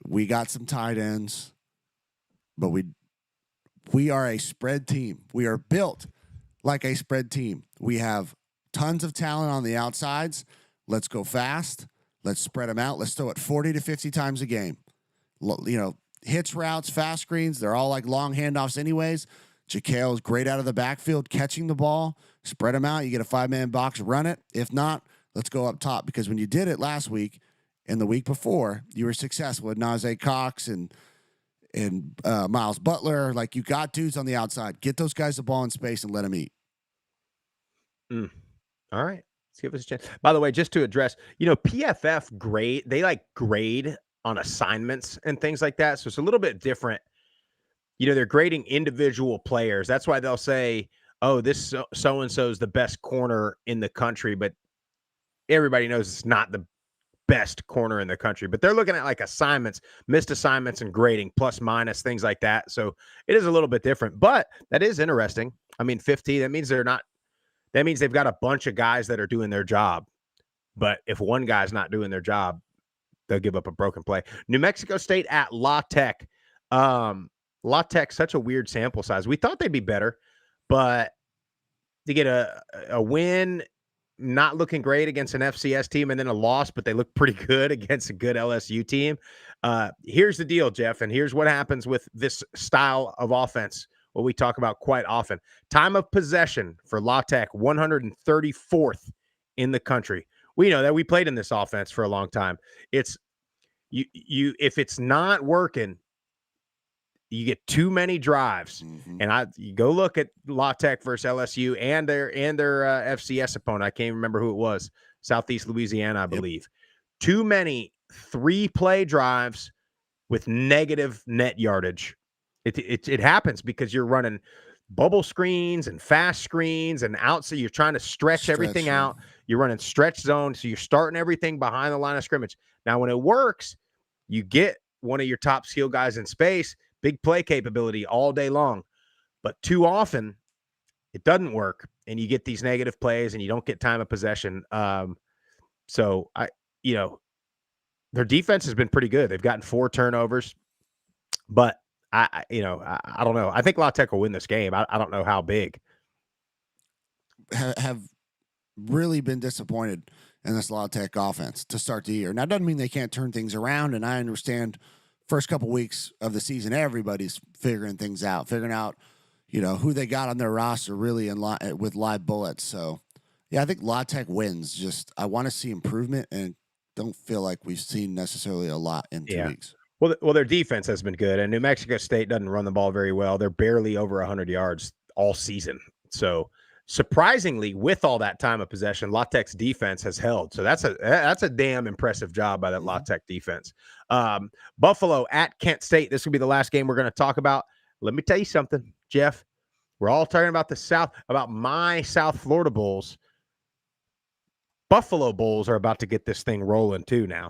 we got some tight ends, but we are a spread team. We are built like a spread team. We have tons of talent on the outsides. Let's go fast. Let's spread them out. Let's throw it 40 to 50 times a game. Hits, routes, fast screens, they're all like long handoffs anyways. JaKale is great out of the backfield catching the ball. Spread them out. You get a 5-man box, run it. If not, let's go up top, because when you did it last week and the week before, you were successful with Najee Cox and Miles Butler. Like, you got dudes on the outside. Get those guys the ball in space and let them eat. All right. Let's give us a chance. By the way, just to address, PFF grade on assignments and things like that. So it's a little bit different. They're grading individual players. That's why they'll say, oh, this so-and-so is the best corner in the country, but everybody knows it's not the best corner in the country. But they're looking at like assignments, missed assignments, and grading, plus, minus, things like that. So it is a little bit different, but that is interesting. I mean, 15, that means they've got a bunch of guys that are doing their job. But if one guy's not doing their job, they'll give up a broken play. New Mexico State at La Tech. La Tech, such a weird sample size. We thought they'd be better, but to get a win, not looking great against an FCS team, and then a loss, but they look pretty good against a good LSU team. Here's the deal, Jeff, and here's what happens with this style of offense, what we talk about quite often. Time of possession for La Tech, 134th in the country. We know that we played in this offense for a long time. It's you if it's not working, you get too many drives. And you go look at La Tech versus LSU and their FCS opponent. I can't remember who it was. Southeast Louisiana, I believe. Too many 3-play drives with negative net yardage. It happens because you're running bubble screens and fast screens and out. So you're trying to stretch everything out. You're running stretch zone. So you're starting everything behind the line of scrimmage. Now, when it works, you get one of your top skill guys in space, big play capability all day long. But too often, it doesn't work, and you get these negative plays, and you don't get time of possession. So their defense has been pretty good. They've gotten 4 turnovers, but I don't know. I think La Tech will win this game. I don't know how big. Have really been disappointed in this La Tech offense to start the year. Now, it doesn't mean they can't turn things around, and I understand first couple weeks of the season, everybody's figuring things out, who they got on their roster really with live bullets. So, yeah, I think La Tech wins. Just I want to see improvement, and don't feel like we've seen necessarily a lot in 2 weeks. Well, their defense has been good, and New Mexico State doesn't run the ball very well. They're barely over 100 yards all season. So, surprisingly, with all that time of possession, La Tech's defense has held. So that's a damn impressive job by that La Tech defense. Buffalo at Kent State. This will be the last game we're going to talk about. Let me tell you something, Jeff. We're all talking about my South Florida Bulls. Buffalo Bulls are about to get this thing rolling too now.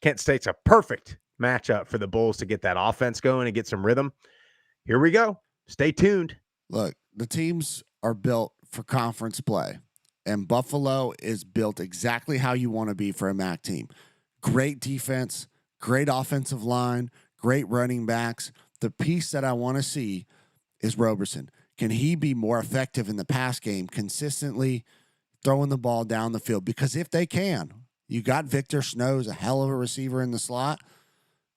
Kent State's a perfect matchup for the Bulls to get that offense going and get some rhythm. Here we go. Stay tuned. Look, the teams are built for conference play, and Buffalo is built exactly how you want to be for a MAC team. Great defense, great offensive line, great running backs. The piece that I want to see is Roberson. Can he be more effective in the pass game, consistently throwing the ball down the field? Because if they can, you got Victor Snow's a hell of a receiver in the slot.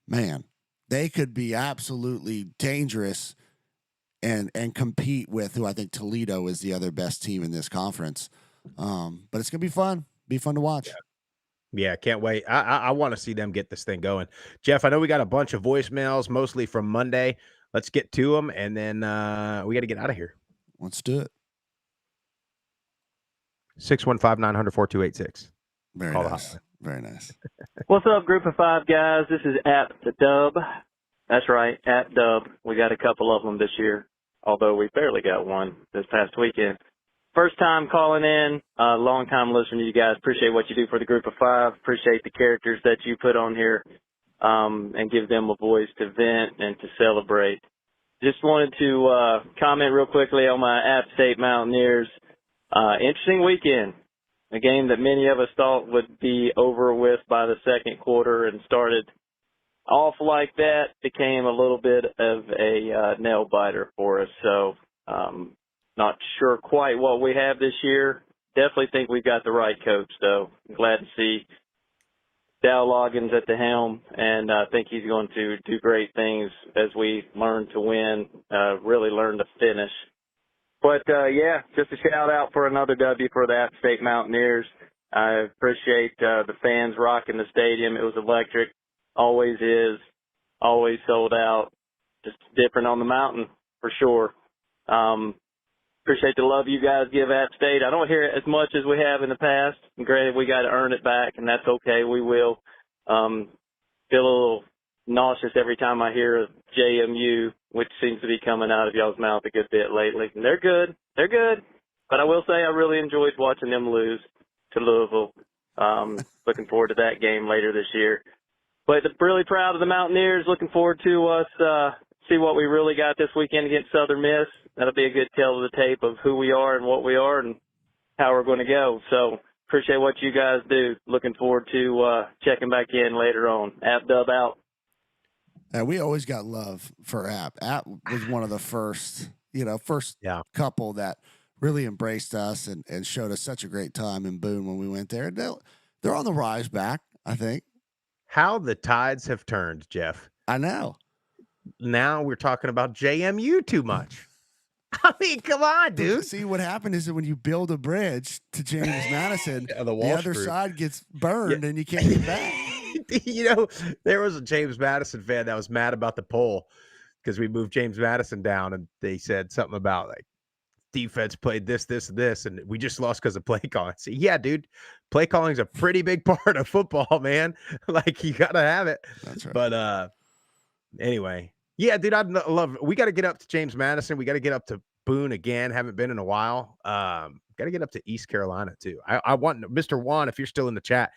Man, they could be absolutely dangerous and compete with who I think Toledo is the other best team in this conference. But it's going to be fun. Be fun to watch. Yeah, can't wait. I want to see them get this thing going. Jeff, I know we got a bunch of voicemails, mostly from Monday. Let's get to them, and then we got to get out of here. Let's do it. 615-900-4286. Very nice. Very nice. What's up, group of 5 guys? This is at the Dub. That's right, at Dub. We got a couple of them this year, although we barely got one this past weekend. First time calling in, long time listener to you guys. Appreciate what you do for the group of 5. Appreciate the characters that you put on here and give them a voice to vent and to celebrate. Just wanted to comment real quickly on my App State Mountaineers. Interesting weekend. A game that many of us thought would be over with by the second quarter and started off like that, became a little bit of a nail biter for us. So not sure quite what we have this year. Definitely think we've got the right coach, though. I'm glad to see Dow Loggins at the helm, and I think he's going to do great things as we learn to win, really learn to finish. But, yeah, just a shout-out for another W for the App State Mountaineers. I appreciate the fans rocking the stadium. It was electric, always is, always sold out, just different on the mountain for sure. Appreciate the love you guys give App State. I don't hear it as much as we have in the past. Granted, we got to earn it back, and that's okay. We will. Feel a little nauseous every time I hear of JMU, which seems to be coming out of y'all's mouth a good bit lately. And they're good. They're good. But I will say I really enjoyed watching them lose to Louisville. Looking forward to that game later this year. But really proud of the Mountaineers. Looking forward to us see what we really got this weekend against Southern Miss. That'll be a good tell of the tape of who we are and what we are and how we're going to go. So Appreciate what you guys do. Looking forward to checking back in later on. App Dub out. We always got love for App. App was one of the first couple that really embraced us and showed us such a great time in Boone when we went there. They're on the rise back, I think. How the tides have turned, Jeff. I know. Now we're talking about JMU too much. I mean, come on, dude. See, what happened is that when you build a bridge to James Madison, the other side gets burned and you can't get back. There was a James Madison fan that was mad about the poll because we moved James Madison down, and they said something about like defense played this, and we just lost because of play calling. See, yeah, dude, play calling is a pretty big part of football, man. Like, you gotta have it. That's right. But anyway, yeah, dude, I'd love. We got to get up to James Madison. We got to get up to Boone again. Haven't been in a while. Got to get up to East Carolina too. I want Mr. Juan, if you're still in the chat.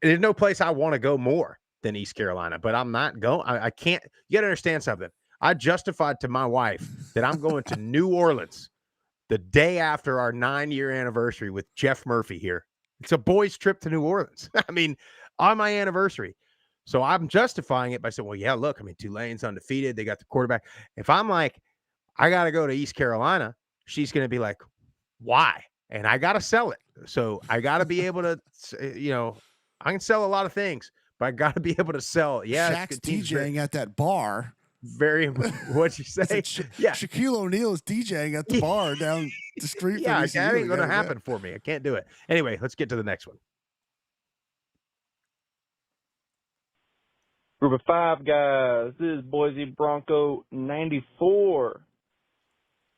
There's no place I want to go more than East Carolina, but I'm not going. I can't. You got to understand something. I justified to my wife that I'm going to New Orleans the day after our 9-year anniversary with Jeff Murphy here. It's a boys' trip to New Orleans. I mean, on my anniversary. So I'm justifying it by saying, well, yeah, look, I mean, Tulane's undefeated. They got the quarterback. If I'm like, I got to go to East Carolina, she's going to be like, why? And I got to sell it. So I got to be able to, I can sell a lot of things, but I got to be able to sell. Yeah. Shaq's DJing at that bar. Very, what'd you say? Yeah. Shaquille O'Neal is DJing at the bar down the street. Yeah, that ain't going to happen for me. I can't do it. Anyway, let's get to the next one. Group of 5 guys. This is Boise Bronco 94.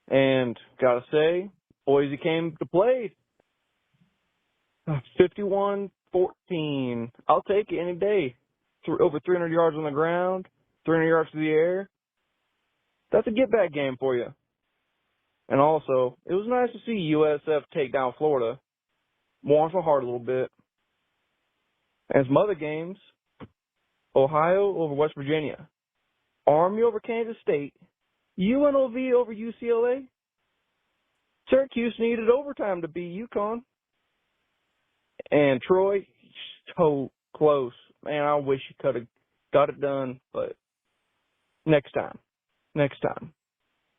And gotta say, Boise came to play. 51-14. I'll take it any day. Over 300 yards on the ground, 300 yards through the air. That's a get-back game for you. And also, it was nice to see USF take down Florida. Warms my heart a little bit. And some other games. Ohio over West Virginia. Army over Kansas State. UNLV over UCLA. Syracuse needed overtime to beat UConn. And Troy, so close. Man, I wish you could have got it done, but next time.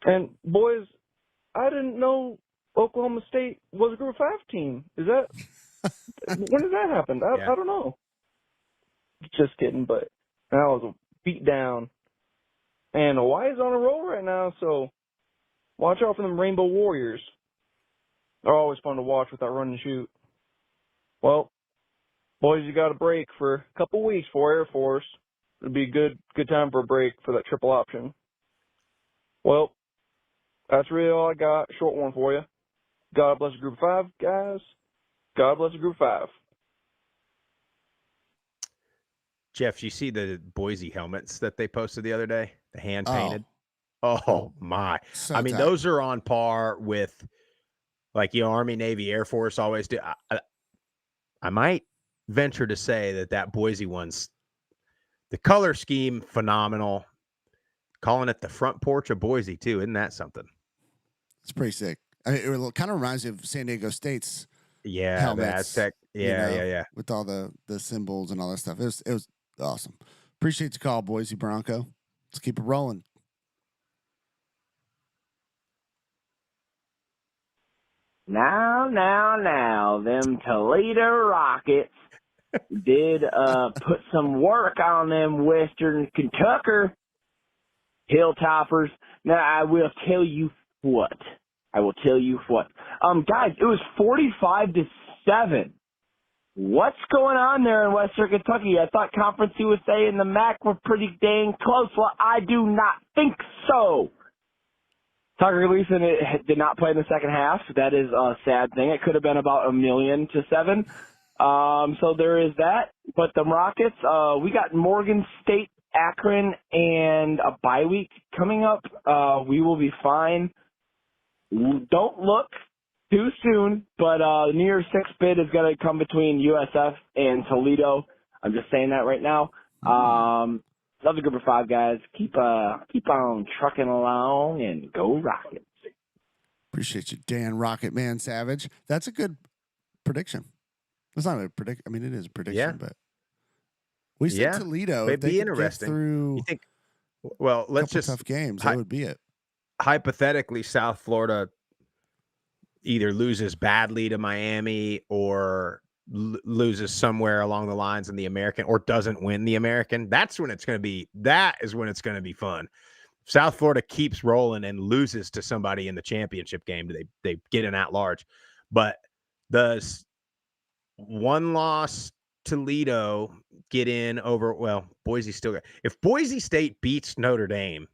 And boys, I didn't know Oklahoma State was a Group 5 team. Is that when did that happen? I don't know. Just kidding, but that was a beat down. And Hawaii's on a roll right now, so watch out for them Rainbow Warriors. They're always fun to watch with that run and shoot. Well, boys, you got a break for a couple weeks for Air Force. It'd be a good time for a break for that triple option. Well, that's really all I got. Short one for you. God bless the Group 5, guys. God bless the Group 5. Jeff, you see the Boise helmets that they posted the other day? The hand painted. Oh my. So I mean, tight. those are on par with like Army, Navy, Air Force always do. I might venture to say that Boise one's the color scheme phenomenal. Calling it the front porch of Boise too. Isn't that something? It's pretty sick. I mean, it kind of reminds me of San Diego State's helmets. The Aztec. Yeah. With all the symbols and all that stuff. It was awesome. Appreciate the call, Boise Bronco. Let's keep it rolling. Now, them Toledo Rockets did put some work on them Western Kentucker Hilltoppers. Now, I will tell you what. Guys, it was 45-7. What's going on there in Western Kentucky? I thought Conference USA and the MAC were pretty dang close. Well, I do not think so. Tucker Gleason did not play in the second half. That is a sad thing. It could have been about 1,000,000-7. So there is that. But the Rockets, we got Morgan State, Akron, and a bye week coming up. We will be fine. Don't look too soon, but the New Year's 6 bid is going to come between USF and Toledo. I'm just saying that right now. Love the Group of 5 guys. Keep on trucking along and go Rockets. Appreciate you, Dan Rocket Man Savage. That's a good prediction. It's not a prediction. I mean, it is a prediction, Yeah. but we said Toledo. It'd if they be could interesting. get through You think? Well, let's just tough games. That would be it. Hypothetically, South Florida either loses badly to Miami or loses somewhere along the lines in the American, or doesn't win the American. That's when it's going to be. That is when it's going to be fun. South Florida keeps rolling and loses to somebody in the championship game. They get an at-large. But does one loss Toledo get in over, well, Boise still got, if Boise State beats Notre Dame,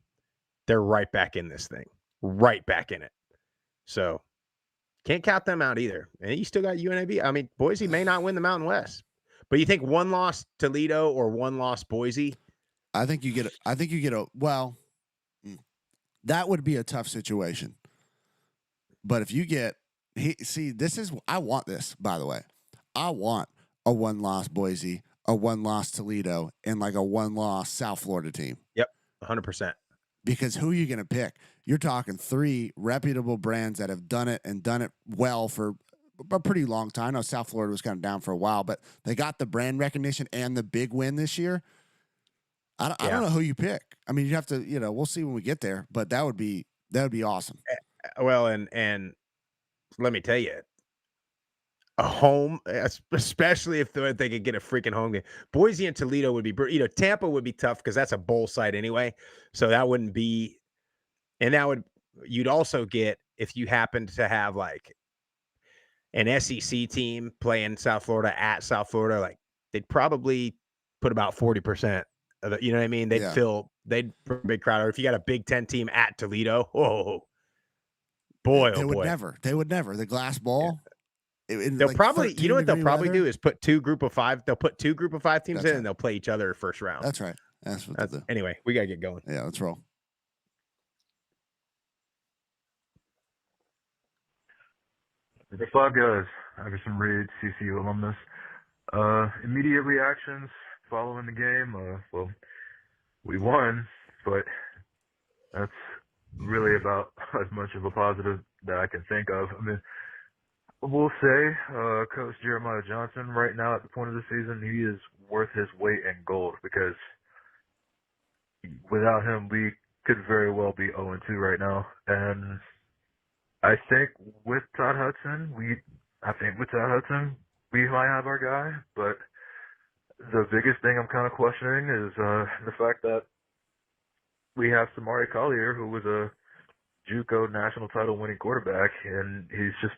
they're right back in this thing. Right back in it. So can't count them out either. And you still got UNLV. I mean, Boise may not win the Mountain West. But you think one loss Toledo or one loss Boise? I think you get a well, that would be a tough situation. But if you get I want this, by the way. I want a one-loss Boise, a one-loss Toledo, and like a one-loss South Florida team. Yep, 100%. Because who are you going to pick? You're talking 3 reputable brands that have done it and done it well for a pretty long time. I know South Florida was kind of down for a while, but they got the brand recognition and the big win this year. I don't know who you pick. I mean, you have to, we'll see when we get there, but that would be awesome. Well, and let me tell you, a home, especially if they could get a freaking home game. Boise and Toledo would be, Tampa would be tough because that's a bowl site anyway. So that wouldn't be, and you'd also get, if you happened to have like an SEC team playing South Florida at South Florida, like they'd probably put about 40% of the, you know what I mean? They'd put a big crowd. Or if you got a Big Ten team at Toledo, They would never. The glass ball. Yeah. They'll like probably, you know what they'll probably weather? do is put 2 group of 5. They'll put 2 group of 5 teams in, and they'll play each other first round. That's right. That's what they'll do. Anyway, we gotta get going. Yeah, let's roll. The 5 guys, Iverson Reed, CCU alumnus. Immediate reactions following the game. Well, we won, but that's really about as much of a positive that I can think of. I mean, we'll say Coach Jeremiah Johnson right now at the point of the season, he is worth his weight in gold, because without him, we could very well be 0-2 right now. And I think with Todd Hudson, we might have our guy, but the biggest thing I'm kind of questioning is the fact that we have Samari Collier, who was a JUCO national title winning quarterback, and he's just,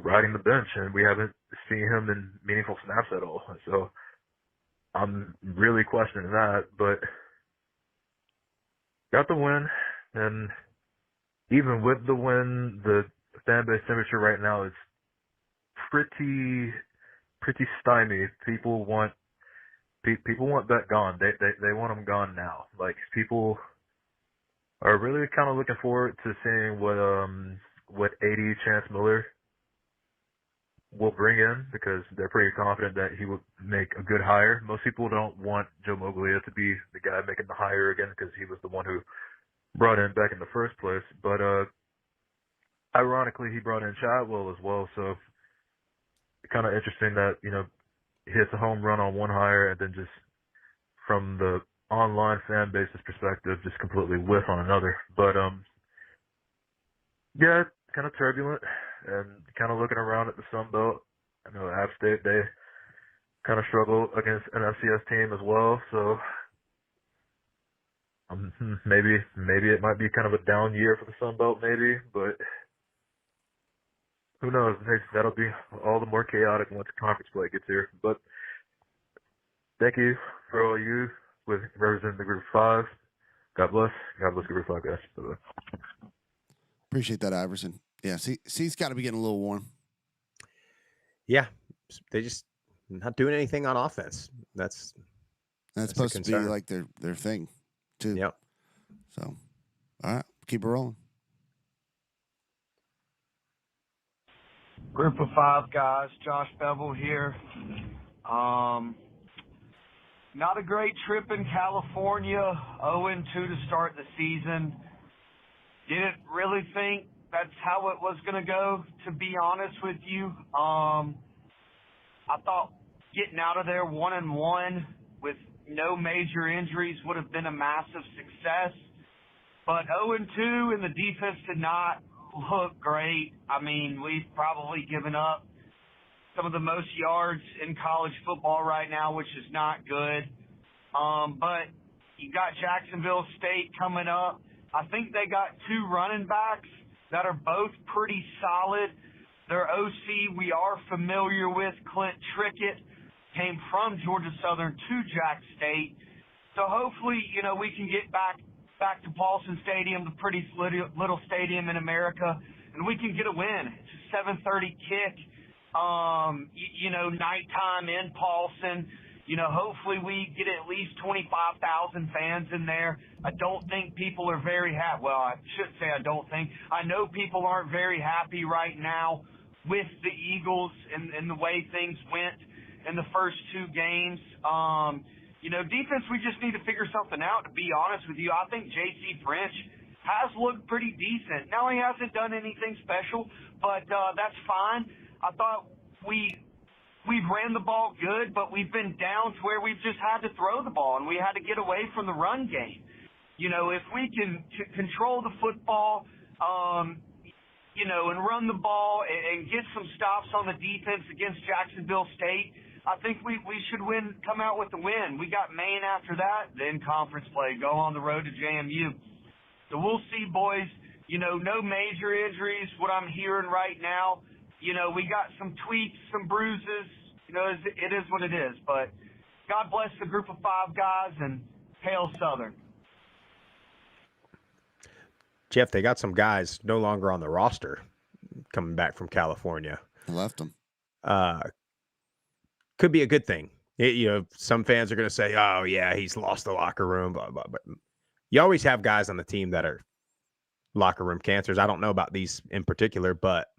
riding the bench, and we haven't seen him in meaningful snaps at all. So I'm really questioning that, but got the win, and even with the win, the fan base temperature right now is pretty stymied. People want that gone. They want him gone now. Like, people are really kind of looking forward to seeing what 80 Chance Miller will bring in, because they're pretty confident that he will make a good hire. Most people don't want Joe Moglia to be the guy making the hire again, because he was the one who brought in back in the first place. But ironically, he brought in Chadwell as well, so kind of interesting that, he hits a home run on one hire and then just from the online fan base's perspective, just completely whiff on another. But yeah, kind of turbulent, and kind of looking around at the Sun Belt. I know App State, they kind of struggle against an FCS team as well, so maybe it might be kind of a down year for the Sun Belt, maybe, but who knows? That'll be all the more chaotic once conference play gets here. But thank you for all you with representing the Group 5. God bless. God bless Group 5, guys. Bye-bye. Appreciate that, Iverson. Yeah, it's got to be getting a little warm. Yeah, they just not doing anything on offense. That's supposed to be like their thing, too. Yep. So, all right, keep it rolling. Group of 5 guys, Josh Bevel here. Not a great trip in California, 0-2 to start the season. Didn't really think that's how it was going to go, to be honest with you. I thought getting out of there 1-1 with no major injuries would have been a massive success. But 0-2 and the defense did not look great. I mean, we've probably given up some of the most yards in college football right now, which is not good. But you got Jacksonville State coming up. I think they got 2 running backs that are both pretty solid. Their OC we are familiar with, Clint Trickett, came from Georgia Southern to Jack State. So hopefully, we can get back to Paulson Stadium, the prettiest little stadium in America, and we can get a win. It's a 7:30 kick, nighttime in Paulson. Hopefully we get at least 25,000 fans in there. I don't think people are very happy. Well, I shouldn't say I don't think. I know people aren't very happy right now with the Eagles and the way things went in the first 2 games. Defense, we just need to figure something out, to be honest with you. I think J.C. French has looked pretty decent. Now, he hasn't done anything special, but that's fine. I thought we've ran the ball good, but we've been down to where we've just had to throw the ball, and we had to get away from the run game. If we can control the football, and run the ball and get some stops on the defense against Jacksonville State, I think we should come out with the win. We got Maine after that, then conference play, go on the road to JMU. So we'll see, boys. No major injuries, what I'm hearing right now. We got some tweaks, some bruises. It is what it is. But God bless the group of 5 guys, and hail Southern. Jeff, they got some guys no longer on the roster coming back from California. I left them. Could be a good thing. Some fans are going to say, oh, yeah, he's lost the locker room, blah, blah, but you always have guys on the team that are locker room cancers. I don't know about these in particular, but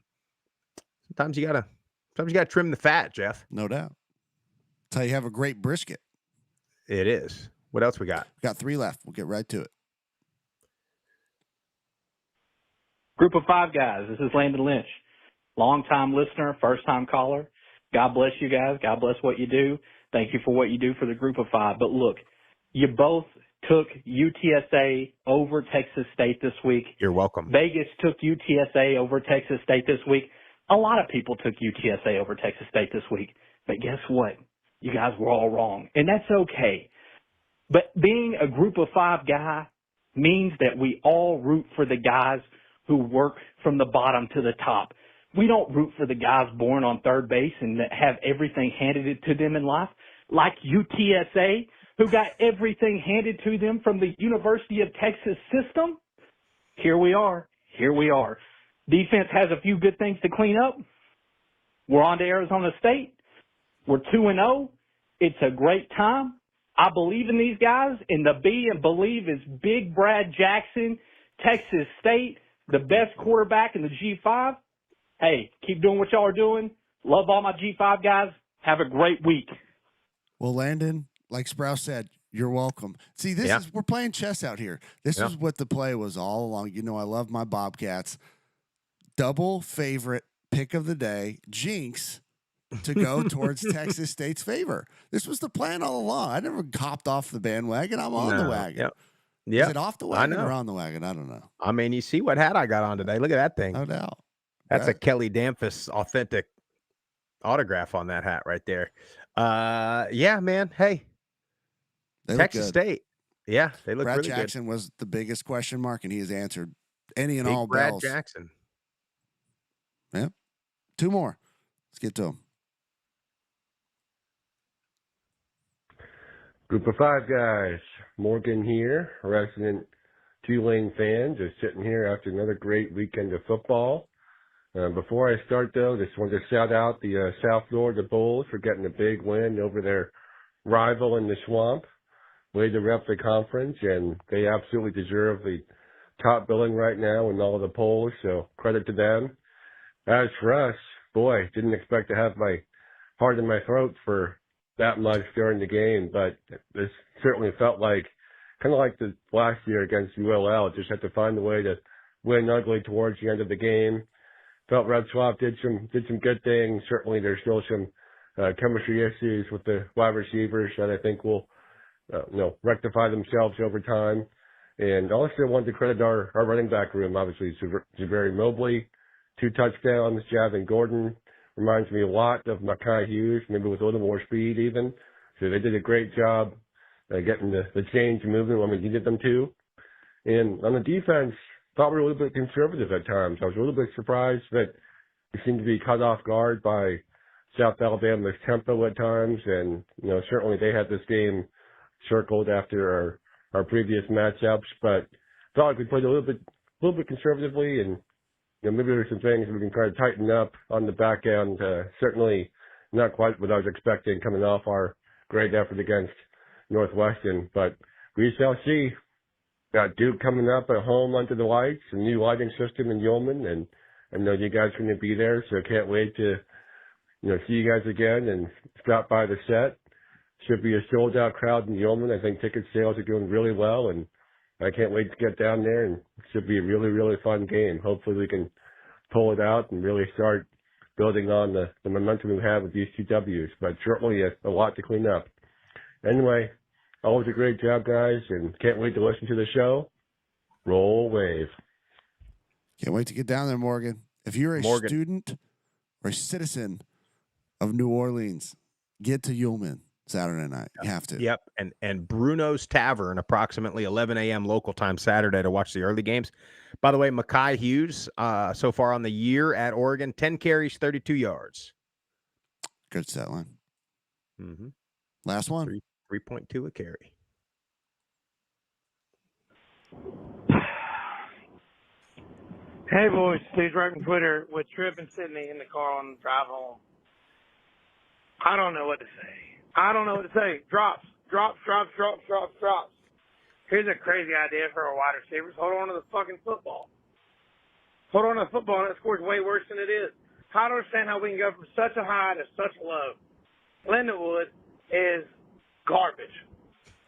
sometimes you gotta trim the fat, Jeff. No doubt. That's how you have a great brisket. It is. What else we got? We got 3 left. We'll get right to it. Group of 5 guys. This is Landon Lynch. Long-time listener, first-time caller. God bless you guys. God bless what you do. Thank you for what you do for the group of 5. But look, you both took UTSA over Texas State this week. You're welcome. Vegas took UTSA over Texas State this week. A lot of people took UTSA over Texas State this week. But guess what? You guys were all wrong. And that's okay. But being a group of 5 guy means that we all root for the guys who work from the bottom to the top. We don't root for the guys born on third base and that have everything handed to them in life, like UTSA, who got everything handed to them from the University of Texas system. Here we are. Defense has a few good things to clean up. We're on to Arizona State. We're 2-0. It's a great time. I believe in these guys, and the B and believe is Big Brad Jackson, Texas State, the best quarterback in the G5. Hey, keep doing what y'all are doing. Love all my G5 guys. Have a great week. Well, Landon, like Sprouse said, you're welcome. See, we're playing chess out here. This is what the play was all along. I love my Bobcats. Double favorite pick of the day, jinx, to go towards Texas State's favor. This was the plan all along. I never hopped off the bandwagon. I'm on the wagon. Yep. Is it off the wagon or on the wagon? I don't know. I mean, you see what hat I got on today. Look at that thing. No doubt. That's a Kelly Damphus authentic autograph on that hat right there. Yeah, man. Hey, Texas State. Yeah, they look Brad really Jackson good. was the biggest question mark, and he has answered any and Big all Brad bells. Jackson. Yeah. 2 more. Let's get to them. Group of 5 guys. Morgan here, resident Tulane fan, just sitting here after another great weekend of football. Before I start, though, just wanted to shout out the South Florida Bulls for getting a big win over their rival in the Swamp. Way to rep the conference, and they absolutely deserve the top billing right now in all of the polls, so credit to them. As for us, boy, didn't expect to have my heart in my throat for that much during the game, but this certainly felt like, kind of like the last year against ULL, just had to find a way to win ugly towards the end of the game. Felt Red Swamp did some good things. Certainly there's still some chemistry issues with the wide receivers that I think will, rectify themselves over time. And also want to credit our running back room, obviously. Javeri Mobley, 2 touchdowns. Javin Gordon reminds me a lot of Mekhi Hughes, maybe with a little more speed even. So they did a great job getting the chains moving when we needed them to. And on the defense, thought we were a little bit conservative at times. I was a little bit surprised that we seemed to be caught off guard by South Alabama's tempo at times. And, certainly they had this game circled after our previous matchups, but felt like we played a little bit conservatively, and maybe there's some things we can try to tighten up on the back end. Certainly not quite what I was expecting coming off our great effort against Northwestern, but we shall see. Got Duke coming up at home under the lights, a new lighting system in Yulman, and I know you guys are going to be there, so can't wait to see you guys again and stop by the set. Should be a sold-out crowd in Yulman. I think ticket sales are doing really well, and I can't wait to get down there, and it should be a really, really fun game. Hopefully we can pull it out and really start building on the momentum we have with these 2 W's, but certainly a lot to clean up. Anyway, always a great job, guys, and can't wait to listen to the show. Roll wave. Can't wait to get down there, Morgan. If you're a student or a citizen of New Orleans, get to Yulman Saturday night. You have to. Yep. And Bruno's Tavern, approximately 11 a.m. local time Saturday to watch the early games. By the way, Mekhi Hughes, so far on the year at Oregon, 10 carries, 32 yards. Good stat line. Mm-hmm. Last one. 3.2 a carry. Hey, boys. Steve's right on Twitter with Tripp and Sydney in the car on the drive home. I don't know what to say. Drops. Here's a crazy idea for our wide receivers. Hold on to the fucking football. Hold on to the football, and it scores way worse than it is. I don't understand how we can go from such a high to such a low. Lindenwood is garbage.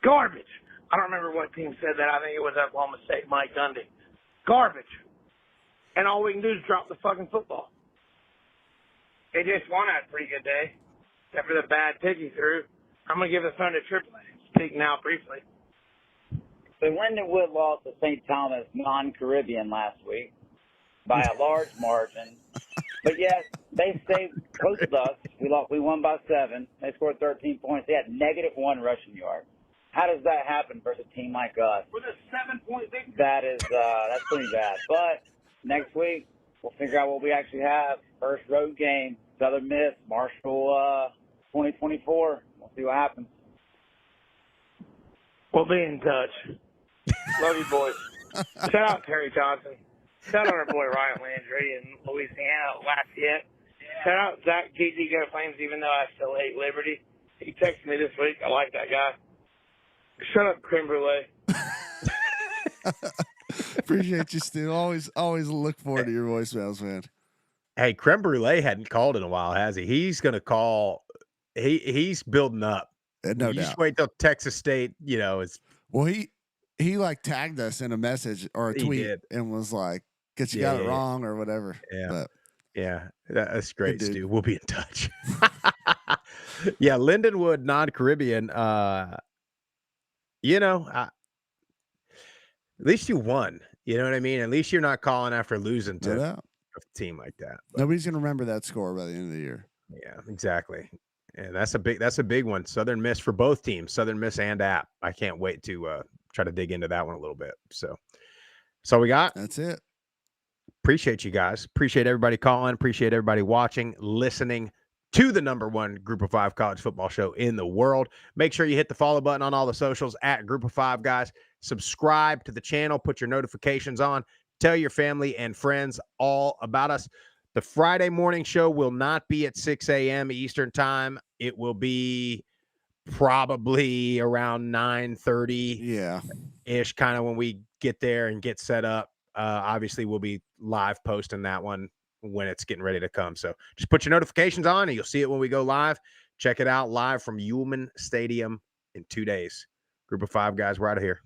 Garbage. I don't remember what team said that. I think it was Oklahoma State, Mike Gundy. Garbage. And all we can do is drop the fucking football. They just won had a pretty good day, except for the bad pick he threw. I'm going to give the phone to Triple A. Speak now briefly. So Lindenwood lost to St. Thomas non-Caribbean last week by a large margin. But yet, they stayed close to us. We won by 7. They scored 13 points. They had -1 rushing yards. How does that happen versus a team like us? With a 7-point victory. That's pretty bad. But next week, we'll figure out what we actually have. First road game, Southern Miss, Marshall 2024. We'll see what happens. We'll be in touch. Love you, boys. Shout out Terry Johnson. Shout out our boy Ryan Landry in Louisiana, Lafayette. Shout out Zach GG Go Flames, even though I still hate Liberty. He texted me this week. I like that guy. Shut up, creme brulee. Appreciate you, Stu. Always look forward to your voicemails, man. Hey, creme brulee hadn't called in a while, has he? He's going to call. He's building up. No you doubt. Just wait till Texas State, is. Well, he like tagged us in a message or a tweet and was like, "Cause you got it wrong" or whatever. Yeah. But, yeah, that's great, Stu. We'll be in touch. Yeah, Lindenwood, non-Caribbean. At least you won. You know what I mean? At least you're not calling after losing to a team like that. But nobody's gonna remember that score by the end of the year. Yeah, exactly. And that's a big one. Southern Miss for both teams, Southern Miss and App. I can't wait to try to dig into that one a little bit. So we got. That's it. Appreciate you guys. Appreciate everybody calling. Appreciate everybody watching, listening to the #1 Group of 5 college football show in the world. Make sure you hit the follow button on all the socials at Group of 5 Guys. Subscribe to the channel. Put your notifications on. Tell your family and friends all about us. The Friday morning show will not be at 6 a.m. Eastern time. It will be probably around 9:30 ish, kind of when we get there and get set up. Obviously, we'll be live posting that one when it's getting ready to come. So just put your notifications on and you'll see it when we go live. Check it out live from Yulman Stadium in 2 days. Group of 5 Guys, we're out of here.